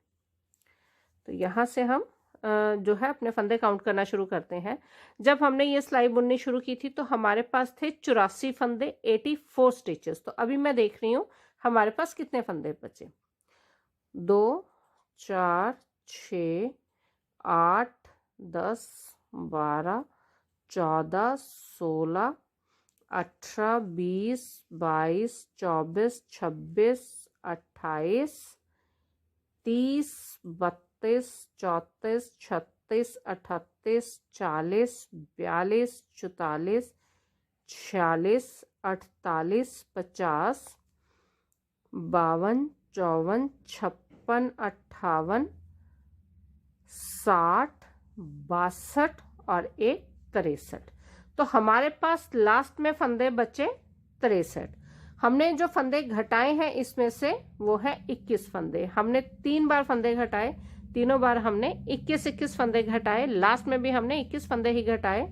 तो यहाँ से हम जो है अपने फंदे काउंट करना शुरू करते हैं। जब हमने ये सिलाई बुननी शुरू की थी तो हमारे पास थे 84 फंदे, 84 स्टिचेस। तो अभी मैं देख रही हूँ हमारे पास कितने फंदे बचे। 2 4 6 8 10 12 14 16 18 20 22 24 26 28 30 32 34 36 38 40 42 44 46 48 50 52 54 56 58 60 62 और 1 63। तो हमारे पास लास्ट में फंदे बचे 63। हमने जो फंदे घटाए हैं इसमें से वो है 21 फंदे। हमने 3 बार फंदे घटाए, तीनों बार हमने 21 फंदे घटाए, लास्ट में भी हमने 21 फंदे ही घटाए।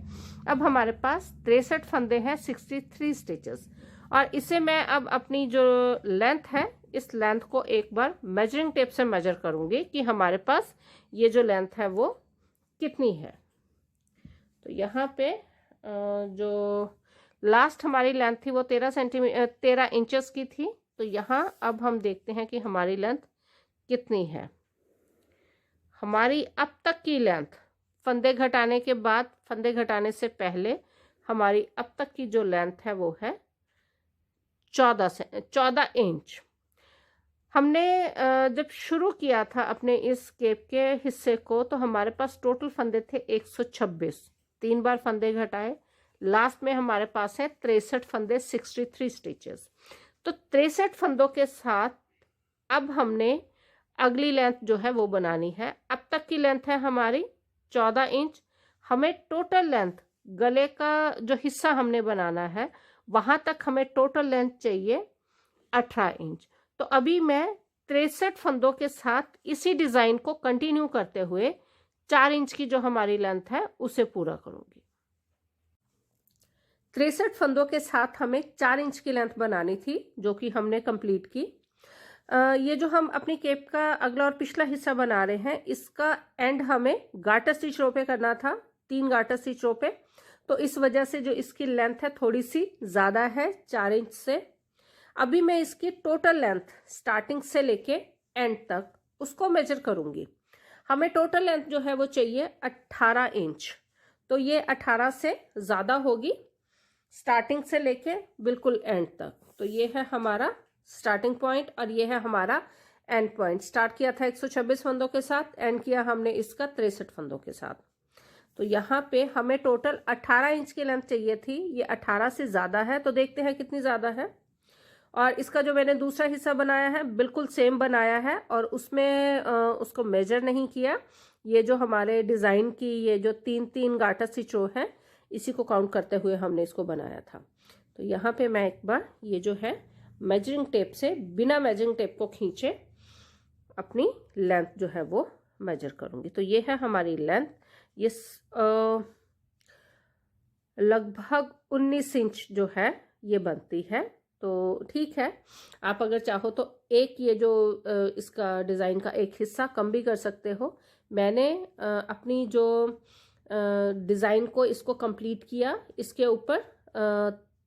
अब हमारे पास 63 फंदे हैं, 63 स्टिचेस। और इसे मैं अब अपनी जो लेंथ है इस लेंथ को एक बार मेजरिंग टेप से मेजर करूंगी कि हमारे पास ये जो लेंथ है वो कितनी है। तो यहाँ पे जो लास्ट हमारी लेंथ थी वो 13 इंचेस की थी। तो यहाँ अब हम देखते हैं कि हमारी लेंथ कितनी है। हमारी अब तक की लेंथ, फंदे घटाने के बाद, फंदे घटाने से पहले हमारी अब तक की जो लेंथ है वो है 14 इंच। हमने जब शुरू किया था अपने इस केप के हिस्से को तो हमारे पास टोटल फंदे थे 126। 3 बार फंदे घटाए, लास्ट में हमारे पास है 63 फंदे, 63 स्टिचेस। तो 63 फंदों के साथ अब हमने अगली लेंथ जो है वो बनानी है। अब तक की लेंथ है हमारी 14 इंच। हमें टोटल लेंथ, गले का जो हिस्सा हमने बनाना है वहां तक हमें टोटल लेंथ चाहिए 18 इंच। तो अभी मैं 63 फंदों के साथ इसी डिजाइन को कंटिन्यू करते हुए 4 इंच की जो हमारी लेंथ है उसे पूरा करूंगी। 63 फंदों के साथ हमें 4 इंच की लेंथ बनानी थी जो कि हमने कंप्लीट की। ये जो हम अपनी केप का अगला और पिछला हिस्सा बना रहे हैं इसका एंड हमें गार्टर स्टिच रो पे करना था, 3 गार्टर स्टिच रो पे। तो इस वजह से जो इसकी लेंथ है थोड़ी सी ज़्यादा है 4 इंच से। अभी मैं इसकी टोटल लेंथ स्टार्टिंग से लेके एंड तक उसको मेजर करूंगी। हमें टोटल लेंथ जो है वो चाहिए 18 इंच, तो ये 18 से ज़्यादा होगी स्टार्टिंग से लेके बिल्कुल एंड तक। तो ये है हमारा स्टार्टिंग पॉइंट और ये है हमारा एंड पॉइंट। स्टार्ट किया था 126 फंदों के साथ, एंड किया हमने इसका 63 फंदों के साथ। तो यहाँ पे हमें टोटल 18 इंच की लेंथ चाहिए थी, ये 18 से ज़्यादा है, तो देखते हैं कितनी ज़्यादा है। और इसका जो मैंने दूसरा हिस्सा बनाया है बिल्कुल सेम बनाया है और उसमें उसको मेजर नहीं किया। ये जो हमारे डिज़ाइन की ये जो 3-3 गाटर स्टिच रो है, इसी को काउंट करते हुए हमने इसको बनाया था। तो यहाँ पे मैं एक बार ये जो है मेजरिंग टेप से बिना मेजरिंग टेप को खींचे अपनी लेंथ जो है वो मेजर करूँगी। तो ये है हमारी लेंथ, ये लगभग 19 इंच जो है ये बनती है। तो ठीक है, आप अगर चाहो तो एक ये जो इसका डिज़ाइन का एक हिस्सा कम भी कर सकते हो। मैंने अपनी जो डिज़ाइन को इसको कंप्लीट किया, इसके ऊपर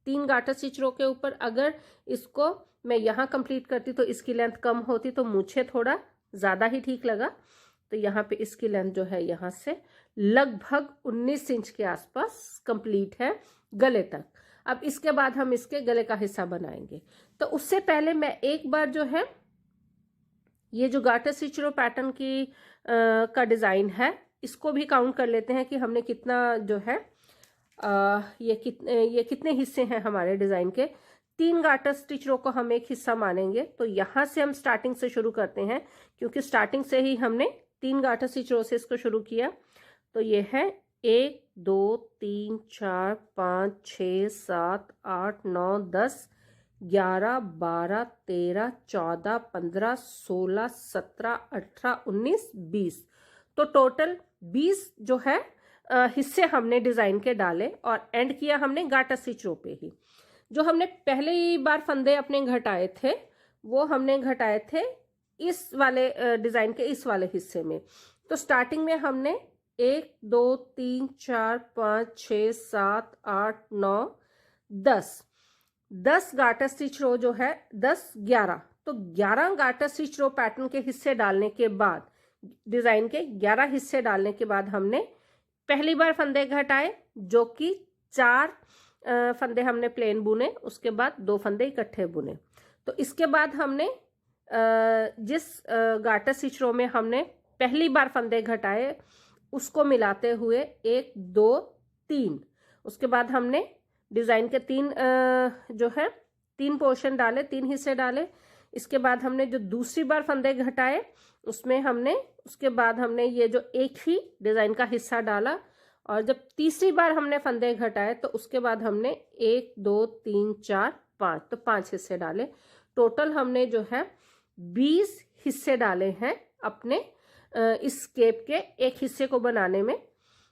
3 गाटर स्टिच रो के ऊपर। अगर इसको मैं यहाँ कंप्लीट करती तो इसकी लेंथ कम होती, तो मुझे थोड़ा ज़्यादा ही ठीक लगा। तो यहाँ पे इसकी लेंथ जो है यहाँ से लगभग 19 इंच के आसपास कंप्लीट है गले तक। अब इसके बाद हम इसके गले का हिस्सा बनाएंगे। तो उससे पहले मैं एक बार जो है ये जो गाटर स्टिच रो पैटर्न की का डिज़ाइन है इसको भी काउंट कर लेते हैं कि हमने कितना जो है ये कितने हिस्से हैं हमारे डिज़ाइन के। 3 गाटर स्टिच रो को हम एक हिस्सा मानेंगे। तो यहाँ से हम स्टार्टिंग से शुरू करते हैं, क्योंकि स्टार्टिंग से ही हमने 3 गाटर स्टिच रो से इसको शुरू किया। तो ये है 1 2 3 4 5 6 7 8 9 10 11 12 13 14 15 16 17 18 19 20। तो टोटल 20 जो है हिस्से हमने डिज़ाइन के डाले और एंड किया हमने गाटर स्टिच रो पे ही। जो हमने पहली बार फंदे अपने घटाए थे वो हमने घटाए थे इस वाले डिज़ाइन के इस वाले हिस्से में। तो स्टार्टिंग में हमने 1 2 3 4 5 6 7 8 9 10 गाटर स्टिच रो जो है 10 11। तो 11 गाटर स्टिच रो पैटर्न के हिस्से डालने के बाद, डिज़ाइन के 11 हिस्से डालने के बाद हमने पहली बार फंदे घटाए, जो कि 4 फंदे हमने प्लेन बुने, उसके बाद 2 फंदे इकट्ठे बुने। तो इसके बाद हमने जिस गाटर स्टिच रो में हमने पहली बार फंदे घटाए उसको मिलाते हुए 1 2 3, उसके बाद हमने डिज़ाइन के 3 पोर्शन डाले, 3 हिस्से डाले। इसके बाद हमने जो दूसरी बार फंदे घटाए उसमें हमने उसके बाद हमने ये जो एक ही डिज़ाइन का हिस्सा डाला, और जब तीसरी बार हमने फंदे घटाए तो उसके बाद हमने 1 2 3 4 5, तो 5 हिस्से डाले। टोटल हमने जो है 20 हिस्से डाले हैं अपने इस केप के एक हिस्से को बनाने में।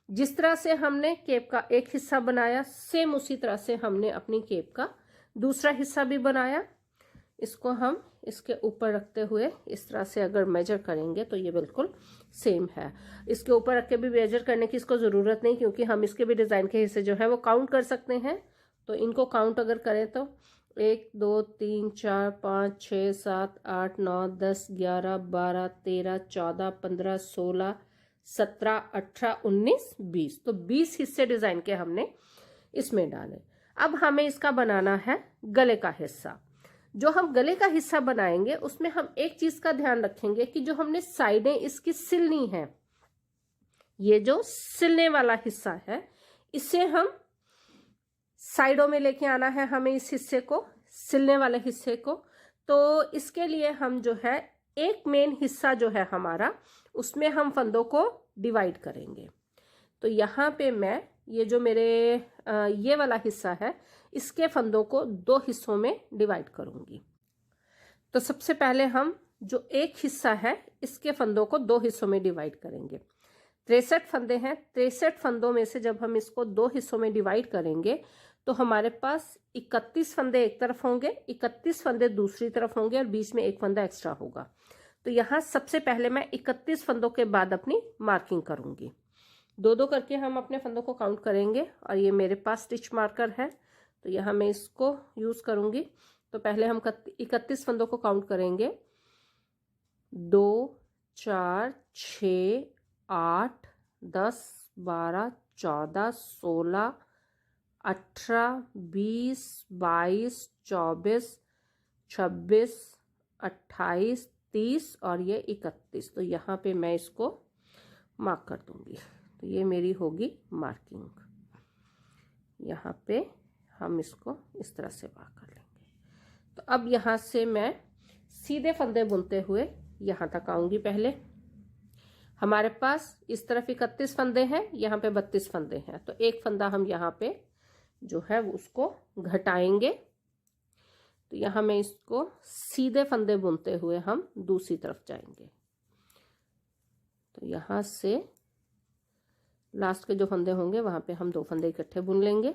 जिस तरह से हमने केप का एक हिस्सा बनाया, सेम उसी तरह से हमने अपनी केप का दूसरा हिस्सा भी बनाया। इसको हम इसके ऊपर रखते हुए इस तरह से अगर मेजर करेंगे तो ये बिल्कुल सेम है। इसके ऊपर रख के भी मेजर करने की इसको ज़रूरत नहीं, क्योंकि हम इसके भी डिज़ाइन के हिस्से जो है वो काउंट कर सकते हैं। तो इनको काउंट अगर करें तो 1 2 3 4 5 6 7 8 9 10 11 12 13 14 15 16 17 18 19 20। तो 20 हिस्से डिज़ाइन के हमने इसमें डाले। अब हमें इसका बनाना है गले का हिस्सा। जो हम गले का हिस्सा बनाएंगे उसमें हम एक चीज़ का ध्यान रखेंगे कि जो हमने साइडें इसकी सिलनी है, ये जो सिलने वाला हिस्सा है इसे हम साइडों में लेके आना है हमें, इस हिस्से को, सिलने वाले हिस्से को। तो इसके लिए हम जो है एक मेन हिस्सा जो है हमारा, उसमें हम फंदों को डिवाइड करेंगे। तो यहाँ पे मैं ये जो मेरे ये वाला हिस्सा है इसके फंदों को 2 हिस्सों में डिवाइड करूँगी। तो सबसे पहले हम जो एक हिस्सा है इसके फंदों को 2 हिस्सों में डिवाइड करेंगे। 63 फंदे हैं, 63 फंदों में से जब हम इसको 2 हिस्सों में डिवाइड करेंगे तो हमारे पास 31 फंदे एक तरफ होंगे, 31 फंदे दूसरी तरफ होंगे और बीच में एक फंदा एक्स्ट्रा होगा। तो यहाँ सबसे पहले मैं 31 फंदों के बाद अपनी मार्किंग करूँगी। 2-2 करके हम अपने फंदों को काउंट करेंगे और ये मेरे पास स्टिच मार्कर है तो यहाँ मैं इसको यूज़ करूँगी। तो पहले हम 31 फंदों को काउंट करेंगे। 2 4 6 8 10 12 14 16 18 20 22 24 26 28 30 और ये 31। तो यहाँ पे मैं इसको मार्क कर दूंगी। तो ये मेरी होगी मार्किंग। यहाँ पे हम इसको इस तरह से मार्क कर लेंगे। तो अब यहाँ से मैं सीधे फंदे बुनते हुए यहाँ तक आऊंगी। पहले हमारे पास इस तरफ 31 फंदे हैं, यहाँ पे 32 फंदे हैं। तो एक फंदा हम यहाँ पे जो है उसको घटाएंगे। तो यहाँ मैं इसको सीधे फंदे बुनते हुए हम दूसरी तरफ जाएंगे। तो यहाँ से लास्ट के जो फंदे होंगे वहां पे हम 2 फंदे इकट्ठे बुन लेंगे।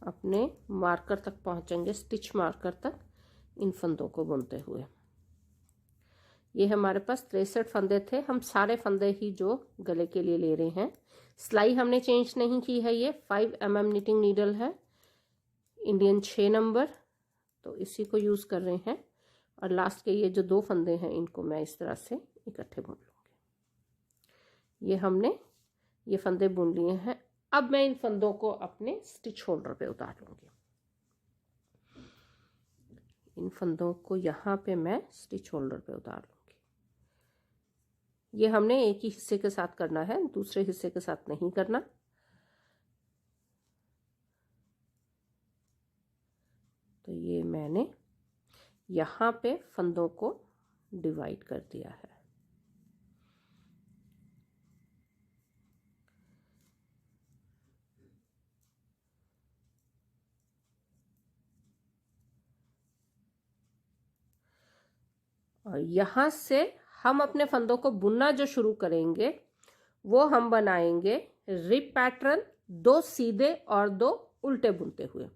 अपने मार्कर तक पहुंचेंगे, स्टिच मार्कर तक इन फंदों को बुनते हुए। ये हमारे पास 63 फंदे थे। हम सारे फंदे ही जो गले के लिए ले रहे हैं। सिलाई हमने चेंज नहीं की है। ये 5 mm निटिंग नीडल है, इंडियन 6 नंबर, तो इसी को यूज़ कर रहे हैं। और लास्ट के ये जो 2 फंदे हैं इनको मैं इस तरह से इकट्ठे बुन लूँगी। ये हमने ये फंदे बुन लिए हैं। अब मैं इन फंदों को अपने स्टिच होल्डर पे उतार लूँगी। इन फंदों को यहाँ पे मैं स्टिच होल्डर पे उतार लूँगी। ये हमने एक ही हिस्से के साथ करना है, दूसरे हिस्से के साथ नहीं करना। तो ये मैंने यहाँ पे फंदों को डिवाइड कर दिया है। और यहाँ से हम अपने फंदों को बुनना जो शुरू करेंगे वो हम बनाएंगे रिप पैटर्न, 2 सीधे और 2 उल्टे बुनते हुए।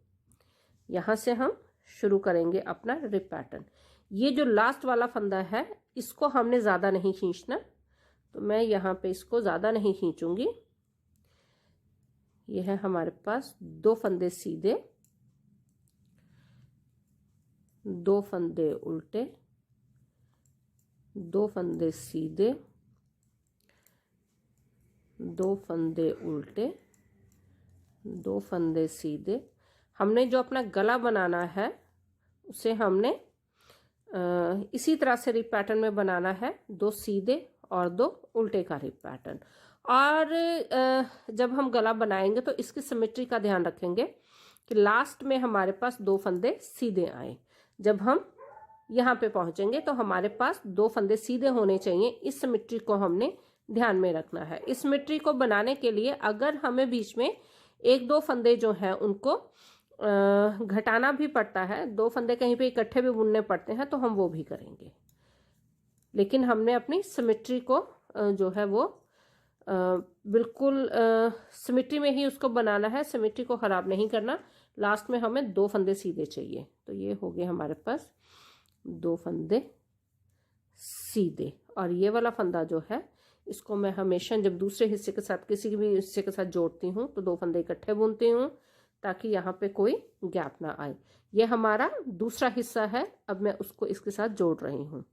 यहाँ से हम शुरू करेंगे अपना रिप पैटर्न। ये जो लास्ट वाला फंदा है इसको हमने ज़्यादा नहीं खींचना, तो मैं यहाँ पे इसको ज़्यादा नहीं खींचूंगी। ये है हमारे पास 2 फंदे सीधे, 2 फंदे उल्टे, 2 फंदे सीधे, 2 फंदे उल्टे, 2 फंदे सीधे। हमने जो अपना गला बनाना है उसे हमने इसी तरह से रिप पैटर्न में बनाना है, 2 सीधे और 2 उल्टे का रिप पैटर्न। और जब हम गला बनाएंगे तो इसकी सिमेट्री का ध्यान रखेंगे कि लास्ट में हमारे पास 2 फंदे सीधे आए। जब हम यहाँ पे पहुंचेंगे तो हमारे पास 2 फंदे सीधे होने चाहिए। इस सिमेट्री को हमने ध्यान में रखना है। इस सिमेट्री को बनाने के लिए अगर हमें बीच में 1-2 फंदे जो हैं उनको घटाना भी पड़ता है, 2 फंदे कहीं पे इकट्ठे भी बुनने पड़ते हैं, तो हम वो भी करेंगे। लेकिन हमने अपनी सिमेट्री को जो है वो बिल्कुल सिमेट्री में ही उसको बनाना है, सिमेट्री को ख़राब नहीं करना। लास्ट में हमें 2 फंदे सीधे चाहिए। तो ये हो गए हमारे पास 2 फंदे सीधे। और ये वाला फंदा जो है इसको मैं हमेशा जब दूसरे हिस्से के साथ किसी भी हिस्से के साथ जोड़ती हूँ तो 2 फंदे इकट्ठे बुनती हूँ ताकि यहाँ पे कोई गैप ना आए। ये हमारा दूसरा हिस्सा है, अब मैं उसको इसके साथ जोड़ रही हूँ।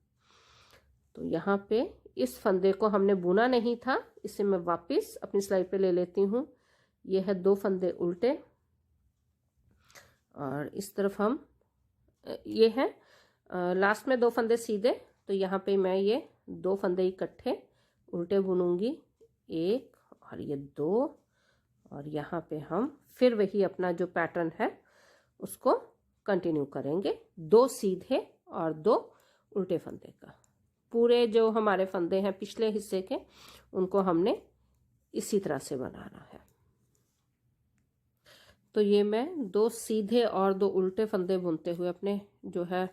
तो यहाँ पे इस फंदे को हमने बुना नहीं था, इसे मैं वापस अपनी स्लाइड पे ले लेती हूँ। ये है 2 फंदे उल्टे और इस तरफ हम ये है लास्ट में 2 फंदे सीधे। तो यहाँ पे मैं ये 2 फंदे इकट्ठे उल्टे बुनूंगी, 1 और ये 2, और यहाँ पे हम फिर वही अपना जो पैटर्न है उसको कंटिन्यू करेंगे, 2 सीधे और 2 उल्टे फंदे का। पूरे जो हमारे फंदे हैं पिछले हिस्से के उनको हमने इसी तरह से बनाना है। तो ये मैं 2 सीधे और 2 उल्टे फंदे बुनते हुए अपने जो है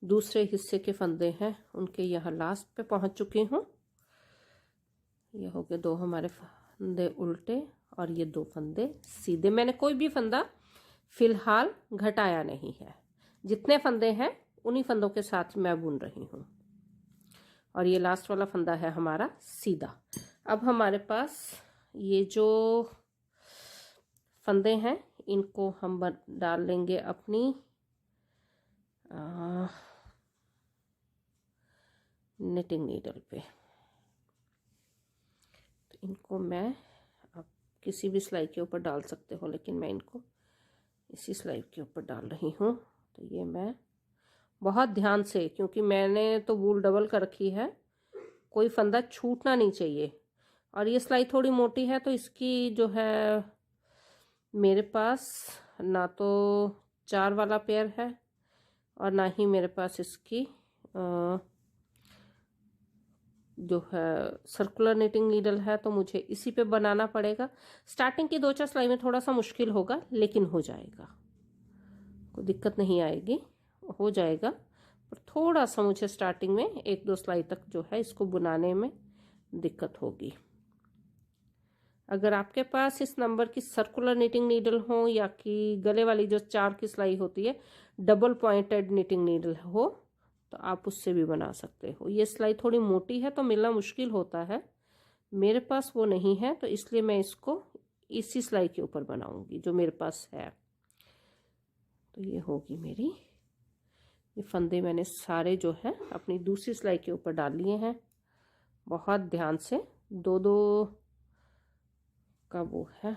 दूसरे हिस्से के फंदे हैं उनके यहाँ लास्ट पे पहुँच चुकी हूँ। ये हो गए 2 हमारे फंदे उल्टे और ये 2 फंदे सीधे। मैंने कोई भी फंदा फिलहाल घटाया नहीं है, जितने फंदे हैं उन्हीं फंदों के साथ मैं बुन रही हूँ। और ये लास्ट वाला फंदा है हमारा सीधा। अब हमारे पास ये जो फंदे हैं इनको हम डाल लेंगे अपनी निटिंग नीडल पे। तो इनको मैं आप किसी भी सिलाई के ऊपर डाल सकते हो, लेकिन मैं इनको इसी सिलाई के ऊपर डाल रही हूँ। तो ये मैं बहुत ध्यान से, क्योंकि मैंने तो वूल डबल कर रखी है, कोई फंदा छूटना नहीं चाहिए। और ये सिलाई थोड़ी मोटी है तो इसकी जो है मेरे पास ना तो 4 वाला पेयर है और ना ही मेरे पास इसकी जो है सर्कुलर निटिंग नीडल है, तो मुझे इसी पे बनाना पड़ेगा। स्टार्टिंग की 2-4 सिलाई में थोड़ा सा मुश्किल होगा, लेकिन हो जाएगा, कोई दिक्कत नहीं आएगी, हो जाएगा। पर थोड़ा सा मुझे स्टार्टिंग में 1-2 सिलाई तक जो है इसको बुनाने में दिक्कत होगी। अगर आपके पास इस नंबर की सर्कुलर निटिंग नीडल हो या कि गले वाली जो 4 की सिलाई होती है डबल पॉइंटेड निटिंग नीडल हो, तो आप उससे भी बना सकते हो। ये सिलाई थोड़ी मोटी है तो मिलना मुश्किल होता है, मेरे पास वो नहीं है, तो इसलिए मैं इसको इसी सिलाई के ऊपर बनाऊंगी जो मेरे पास है। तो ये होगी मेरी, ये फंदे मैंने सारे जो है अपनी दूसरी सिलाई के ऊपर डाल लिए हैं। बहुत ध्यान से 2-2 का वो है,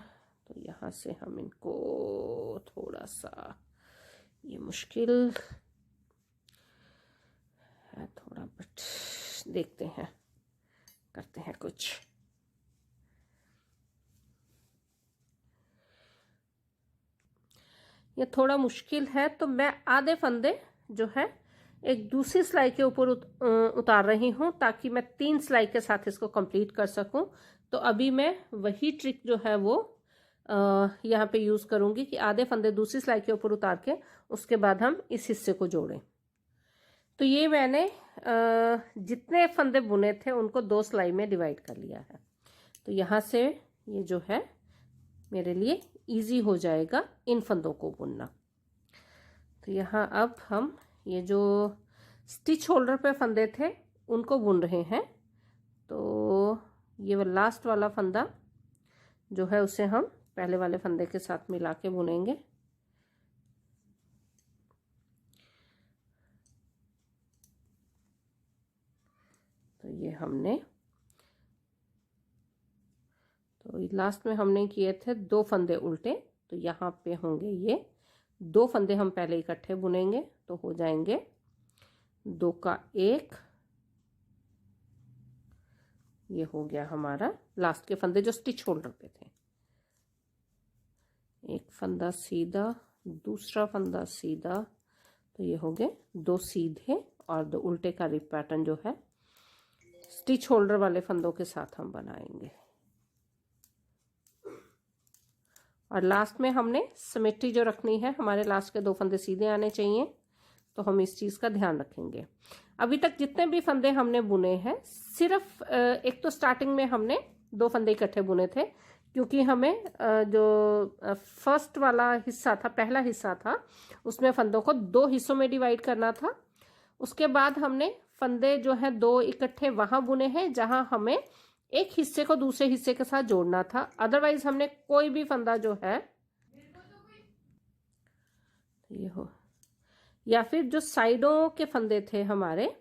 तो यहाँ से हम इनको थोड़ा सा, ये मुश्किल है थोड़ा, बट देखते हैं, करते हैं कुछ। ये थोड़ा मुश्किल है तो मैं आधे फंदे जो है एक दूसरी सिलाई के ऊपर उतार रही हूँ, ताकि मैं 3 सिलाई के साथ इसको कंप्लीट कर सकूं। तो अभी मैं वही ट्रिक जो है वो यहाँ पे यूज़ करूँगी कि आधे फंदे दूसरी सिलाई के ऊपर उतार के उसके बाद हम इस हिस्से को जोड़ें। तो ये मैंने जितने फंदे बुने थे उनको 2 सिलाई में डिवाइड कर लिया है। तो यहाँ से ये जो है मेरे लिए इजी हो जाएगा इन फंदों को बुनना। तो यहाँ अब हम ये जो स्टिच होल्डर पे फंदे थे उनको बुन रहे हैं। तो ये वो लास्ट वाला फंदा जो है उसे हम पहले वाले फंदे के साथ मिला के बुनेंगे। तो ये हमने, तो लास्ट में हमने किए थे 2 फंदे उल्टे, तो यहाँ पे होंगे ये 2 फंदे हम पहले इकट्ठे बुनेंगे, तो हो जाएंगे 2 का 1। ये हो गया हमारा लास्ट के फंदे जो स्टिच होल्डर पे थे। एक फंदा सीधा, दूसरा फंदा सीधा, तो ये हो गए 2 सीधे और 2 उल्टे का रिप पैटर्न जो है स्टिच होल्डर वाले फंदों के साथ हम बनाएंगे। और लास्ट में हमने सिमेट्री जो रखनी है, हमारे लास्ट के 2 फंदे सीधे आने चाहिए, तो हम इस चीज़ का ध्यान रखेंगे। अभी तक जितने भी फंदे हमने बुने हैं, सिर्फ एक तो स्टार्टिंग में हमने 2 फंदे इकट्ठे बुने थे, क्योंकि हमें जो फर्स्ट वाला हिस्सा था, पहला हिस्सा था, उसमें फंदों को 2 हिस्सों में डिवाइड करना था। उसके बाद हमने फंदे जो है 2 इकट्ठे वहां बुने हैं जहां हमें एक हिस्से को दूसरे हिस्से के साथ जोड़ना था। अदरवाइज हमने कोई भी फंदा जो है ये हो, या फिर जो साइडों के फंदे थे हमारे,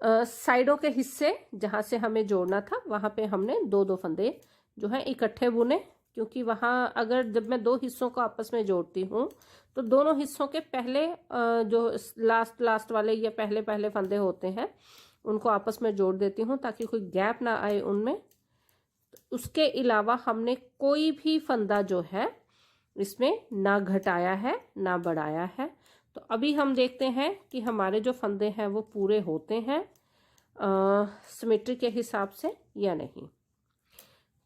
साइडों के हिस्से जहां से हमें जोड़ना था वहां पे हमने 2-2 फंदे जो है इकट्ठे बुने, क्योंकि वहां अगर जब मैं 2 हिस्सों को आपस में जोड़ती हूँ तो दोनों हिस्सों के पहले जो लास्ट वाले या पहले फंदे होते हैं उनको आपस में जोड़ देती हूँ ताकि कोई गैप ना आए उनमें। उसके अलावा हमने कोई भी फंदा जो है इसमें ना घटाया है ना बढ़ाया है। तो अभी हम देखते हैं कि हमारे जो फंदे हैं वो पूरे होते हैं सिमेट्री के हिसाब से या नहीं।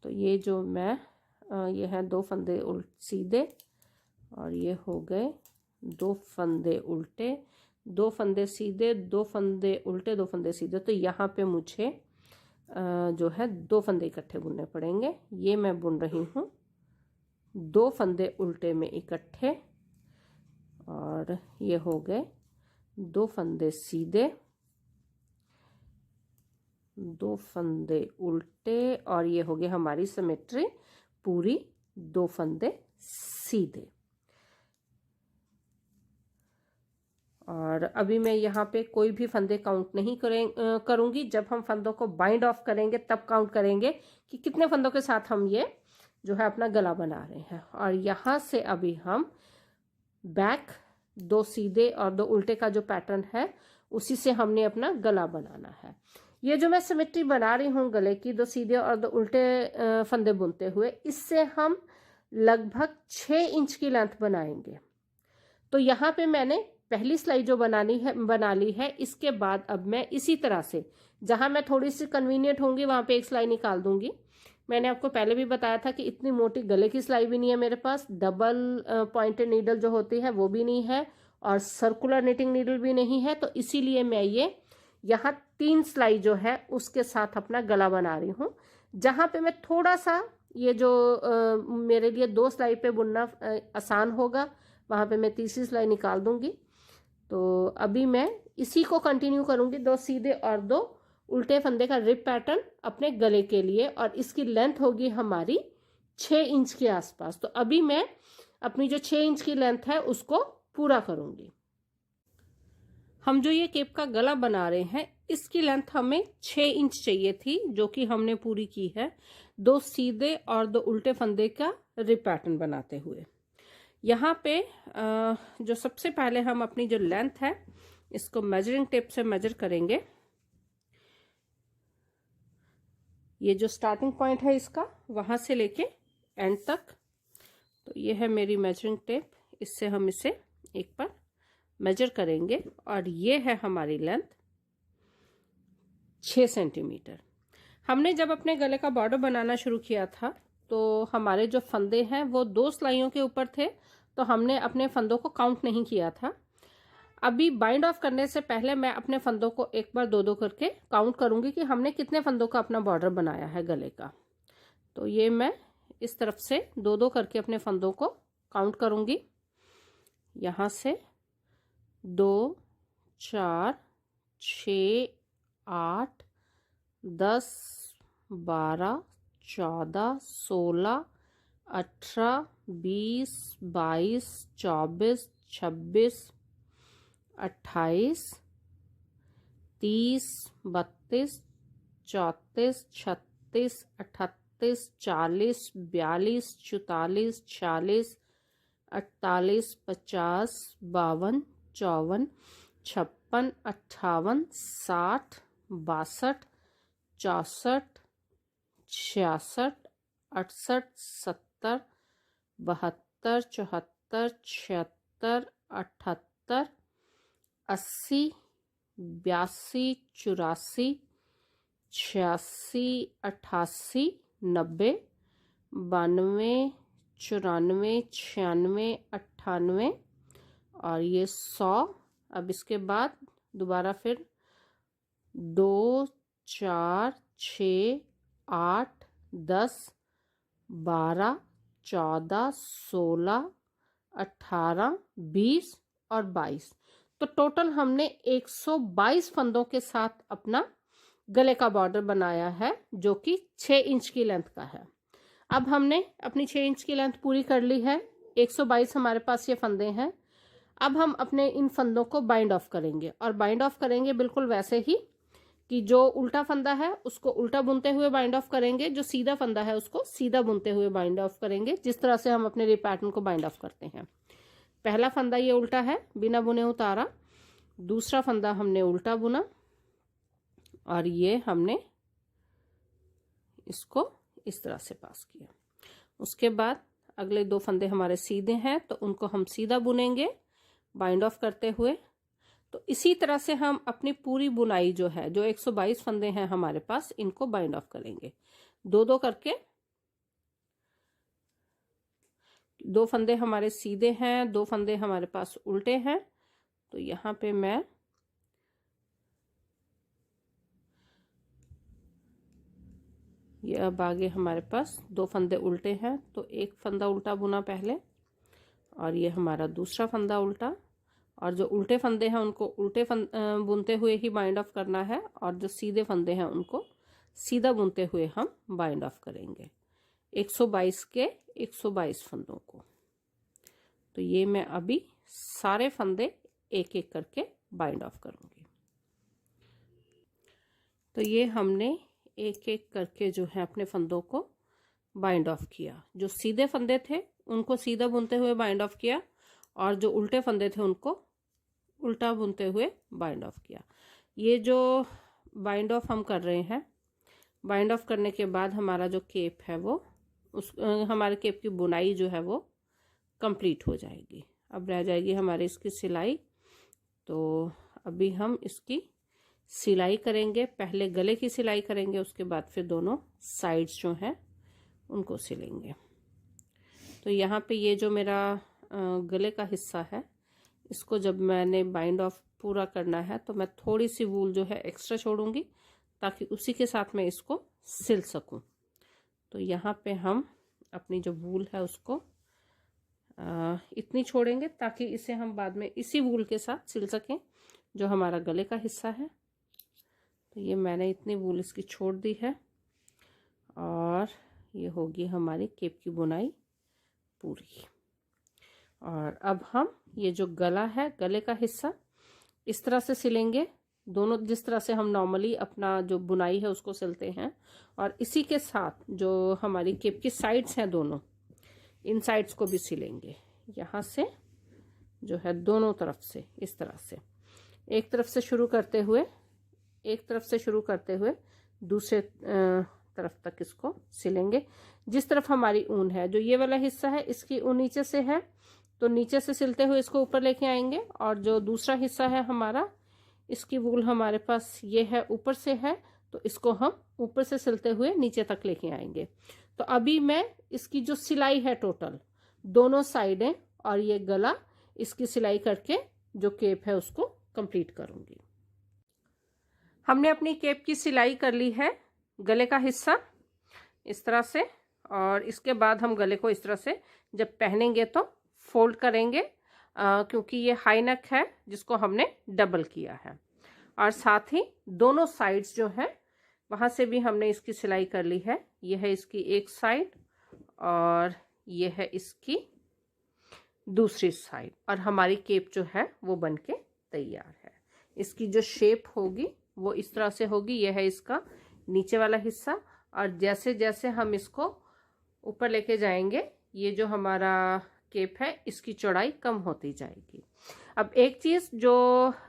तो ये जो मैं ये है 2 फंदे सीधे और ये हो गए 2 फंदे उल्टे, 2 फंदे सीधे, 2 फंदे उल्टे, 2 फंदे सीधे। तो यहाँ पे मुझे जो है 2 फंदे इकट्ठे बुनने पड़ेंगे। ये मैं बुन रही हूँ 2 फंदे उल्टे में इकट्ठे, और ये हो गए 2 फंदे सीधे, 2 फंदे उल्टे, और ये हो गई हमारी सिमेट्री पूरी, 2 फंदे सीधे। और अभी मैं यहाँ पे कोई भी फंदे काउंट नहीं करूँगी। जब हम फंदों को बाइंड ऑफ करेंगे तब काउंट करेंगे कि कितने फंदों के साथ हम ये जो है अपना गला बना रहे हैं। और यहाँ से अभी हम बैक 2 सीधे और 2 उल्टे का जो पैटर्न है उसी से हमने अपना गला बनाना है। ये जो मैं सिमेट्री बना रही हूँ गले की, 2 सीधे और 2 उल्टे फंदे बुनते हुए, इससे हम लगभग 6 इंच की लेंथ बनाएंगे। तो यहाँ पे मैंने पहली सिलाई जो बना ली है। इसके बाद अब मैं इसी तरह से जहाँ मैं थोड़ी सी कन्वीनियंट होंगी वहाँ पे एक सिलाई निकाल दूंगी। मैंने आपको पहले भी बताया था कि इतनी मोटी गले की सिलाई भी नहीं है मेरे पास, डबल पॉइंटेड नीडल जो होती है वो भी नहीं है, और सर्कुलर निटिंग नीडल भी नहीं है। तो इसीलिए मैं ये यहाँ 3 सिलाई जो है उसके साथ अपना गला बना रही हूँ। जहाँ पे मैं थोड़ा सा ये जो मेरे लिए 2 सिलाई पे बुनना आसान होगा, वहाँ पे मैं तीसरी सिलाई निकाल दूंगी। तो अभी मैं इसी को कंटिन्यू करूंगी, 2 सीधे और 2 उल्टे फंदे का रिप पैटर्न अपने गले के लिए, और इसकी लेंथ होगी हमारी 6 इंच के आसपास। तो अभी मैं अपनी जो 6 इंच की लेंथ है उसको पूरा करूंगी। हम जो ये केप का गला बना रहे हैं इसकी लेंथ हमें 6 इंच चाहिए थी, जो कि हमने पूरी की है 2 सीधे और 2 उल्टे फंदे का रिप पैटर्न बनाते हुए। यहाँ पे जो सबसे पहले हम अपनी जो लेंथ है इसको मेजरिंग टेप से मेजर करेंगे। ये जो स्टार्टिंग पॉइंट है इसका, वहां से लेके एंड तक। तो ये है मेरी मेजरिंग टेप, इससे हम इसे एक बार मेजर करेंगे, और ये है हमारी लेंथ 6 सेंटीमीटर। हमने जब अपने गले का बॉर्डर बनाना शुरू किया था तो हमारे जो फंदे हैं वो 2 सिलाइयों के ऊपर थे, तो हमने अपने फंदों को काउंट नहीं किया था। अभी बाइंड ऑफ करने से पहले मैं अपने फंदों को एक बार 2-2 करके काउंट करूंगी कि हमने कितने फंदों का अपना बॉर्डर बनाया है गले का। तो ये मैं इस तरफ से 2-2 करके अपने फंदों को काउंट करूंगी। यहाँ से 2, 4, 6, 8, 10, 12, 14, 16, 18, 20, 22, 24, 26, 28, 30, 32, 34, 36, 38, 40, 42, 44, 46, 48, 50, 52, 54, 56, 58, 60, 62, 64, 66, 68, 70, 72, 74, 76, 78, 80, 82, 84, 86, 88, 90, 92, 94, 96, 98 और ये 100। अब इसके बाद दोबारा फिर 2, 4, 6, 8, 10, 12, 14, 16, 18, 20 और 22। तो टोटल हमने 122 फंदों के साथ अपना गले का बॉर्डर बनाया है, जो कि 6 इंच की लेंथ का है। अब हमने अपनी 6 इंच की लेंथ पूरी कर ली है। 122 हमारे पास ये फंदे हैं। अब हम अपने इन फंदों को बाइंड ऑफ करेंगे, और बाइंड ऑफ करेंगे बिल्कुल वैसे ही कि जो उल्टा फंदा है उसको उल्टा बुनते हुए बाइंड ऑफ करेंगे, जो सीधा फंदा है उसको सीधा बुनते हुए बाइंड ऑफ करेंगे, जिस तरह से हम अपने रिप पैटर्न को बाइंड ऑफ करते हैं। पहला फंदा ये उल्टा है, बिना बुने उतारा। दूसरा फंदा हमने उल्टा बुना, और ये हमने इसको इस तरह से पास किया। उसके बाद अगले 2 फंदे हमारे सीधे हैं, तो उनको हम सीधा बुनेंगे बाइंड ऑफ करते हुए। तो इसी तरह से हम अपनी पूरी बुनाई जो है, जो 122 फंदे हैं हमारे पास, इनको बाइंड ऑफ करेंगे 2-2 करके। 2 फंदे हमारे सीधे हैं, 2 फंदे हमारे पास उल्टे हैं। तो यहाँ पे मैं ये अब आगे हमारे पास 2 फंदे उल्टे हैं, तो एक फंदा उल्टा बुना पहले, और ये हमारा दूसरा फंदा उल्टा, और जो उल्टे फंदे हैं उनको उल्टे बुनते हुए ही बाइंड ऑफ करना है, और जो सीधे फंदे हैं उनको सीधा बुनते हुए हम बाइंड ऑफ करेंगे 122 के 122 फंदों को। तो ये मैं अभी सारे फंदे एक एक करके बाइंड ऑफ करूंगी। तो ये हमने एक एक करके जो है अपने फंदों को बाइंड ऑफ किया। जो सीधे फंदे थे उनको सीधा बुनते हुए बाइंड ऑफ किया, और जो उल्टे फंदे थे उनको उल्टा बुनते हुए बाइंड ऑफ किया। ये जो बाइंड ऑफ हम कर रहे हैं, बाइंड ऑफ करने के बाद हमारा जो केप है वो हमारे केप की बुनाई जो है वो कंप्लीट हो जाएगी। अब रह जाएगी हमारी इसकी सिलाई। तो अभी हम इसकी सिलाई करेंगे। पहले गले की सिलाई करेंगे, उसके बाद फिर दोनों साइड्स जो हैं उनको सिलेंगे। तो यहाँ पे ये जो मेरा गले का हिस्सा है, इसको जब मैंने बाइंड ऑफ पूरा करना है तो मैं थोड़ी सी वूल जो है एक्स्ट्रा छोड़ूंगी, ताकि उसी के साथ मैं इसको सिल सकूं। तो यहाँ पे हम अपनी जो वूल है उसको इतनी छोड़ेंगे ताकि इसे हम बाद में इसी वूल के साथ सिल सकें, जो हमारा गले का हिस्सा है। तो ये मैंने इतनी वूल इसकी छोड़ दी है, और ये होगी हमारी केप की बुनाई पूरी। और अब हम ये जो गला है, गले का हिस्सा इस तरह से सिलेंगे, दोनों जिस तरह से हम नॉर्मली अपना जो बुनाई है उसको सिलते हैं। और इसी के साथ जो हमारी केप की साइड्स हैं दोनों, इन साइड्स को भी सिलेंगे। यहाँ से जो है दोनों तरफ से इस तरह से एक तरफ से शुरू करते हुए दूसरे तरफ तक इसको सिलेंगे। जिस तरफ हमारी ऊन है, जो ये वाला हिस्सा है इसकी ऊन नीचे से है, तो नीचे से सिलते हुए इसको ऊपर लेके आएंगे। और जो दूसरा हिस्सा है हमारा, इसकी वूल हमारे पास ये है, ऊपर से है, तो इसको हम ऊपर से सिलते हुए नीचे तक लेके आएंगे। तो अभी मैं इसकी जो सिलाई है टोटल दोनों साइडें और ये गला, इसकी सिलाई करके जो केप है उसको कंप्लीट करूंगी। हमने अपनी केप की सिलाई कर ली है, गले का हिस्सा इस तरह से, और इसके बाद हम गले को इस तरह से जब पहनेंगे तो फोल्ड करेंगे, क्योंकि ये हाई नेक है जिसको हमने डबल किया है। और साथ ही दोनों साइड्स जो है वहाँ से भी हमने इसकी सिलाई कर ली है। ये है इसकी एक साइड और ये है इसकी दूसरी साइड, और हमारी केप जो है वो बनके तैयार है। इसकी जो शेप होगी वो इस तरह से होगी। यह है इसका नीचे वाला हिस्सा, और जैसे जैसे हम इसको ऊपर लेके जाएंगे, ये जो हमारा केप है इसकी चौड़ाई कम होती जाएगी। अब एक चीज़ जो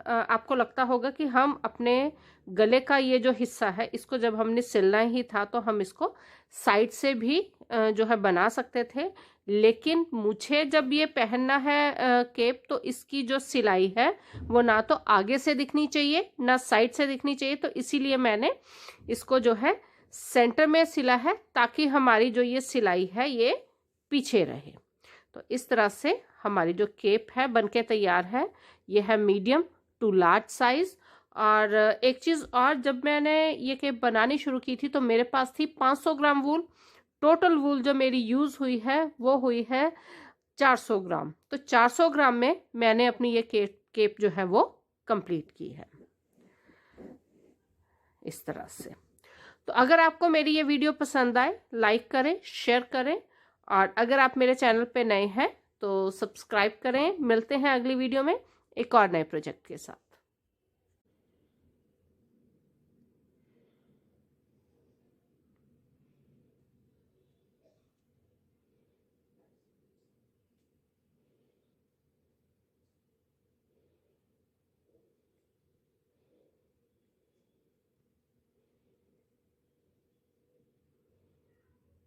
आपको लगता होगा कि हम अपने गले का ये जो हिस्सा है इसको जब हमने सिलना ही था तो हम इसको साइड से भी जो है बना सकते थे, लेकिन मुझे जब ये पहनना है केप, तो इसकी जो सिलाई है वो ना तो आगे से दिखनी चाहिए ना साइड से दिखनी चाहिए। तो इसीलिए मैंने इसको जो है सेंटर में सिला है, ताकि हमारी जो ये सिलाई है ये पीछे रहे। तो इस तरह से हमारी जो केप है बनके तैयार है। ये है मीडियम टू लार्ज साइज। और एक चीज़ और, जब मैंने ये केप बनानी शुरू की थी तो मेरे पास थी 500 ग्राम वूल। टोटल वूल जो मेरी यूज़ हुई है वो हुई है 400 ग्राम। तो 400 ग्राम में मैंने अपनी ये केप जो है वो कंप्लीट की है इस तरह से। तो अगर आपको मेरी ये वीडियो पसंद आए, लाइक करें, शेयर करें, और अगर आप मेरे चैनल पे नए हैं तो सब्सक्राइब करें। मिलते हैं अगली वीडियो में एक और नए प्रोजेक्ट के साथ।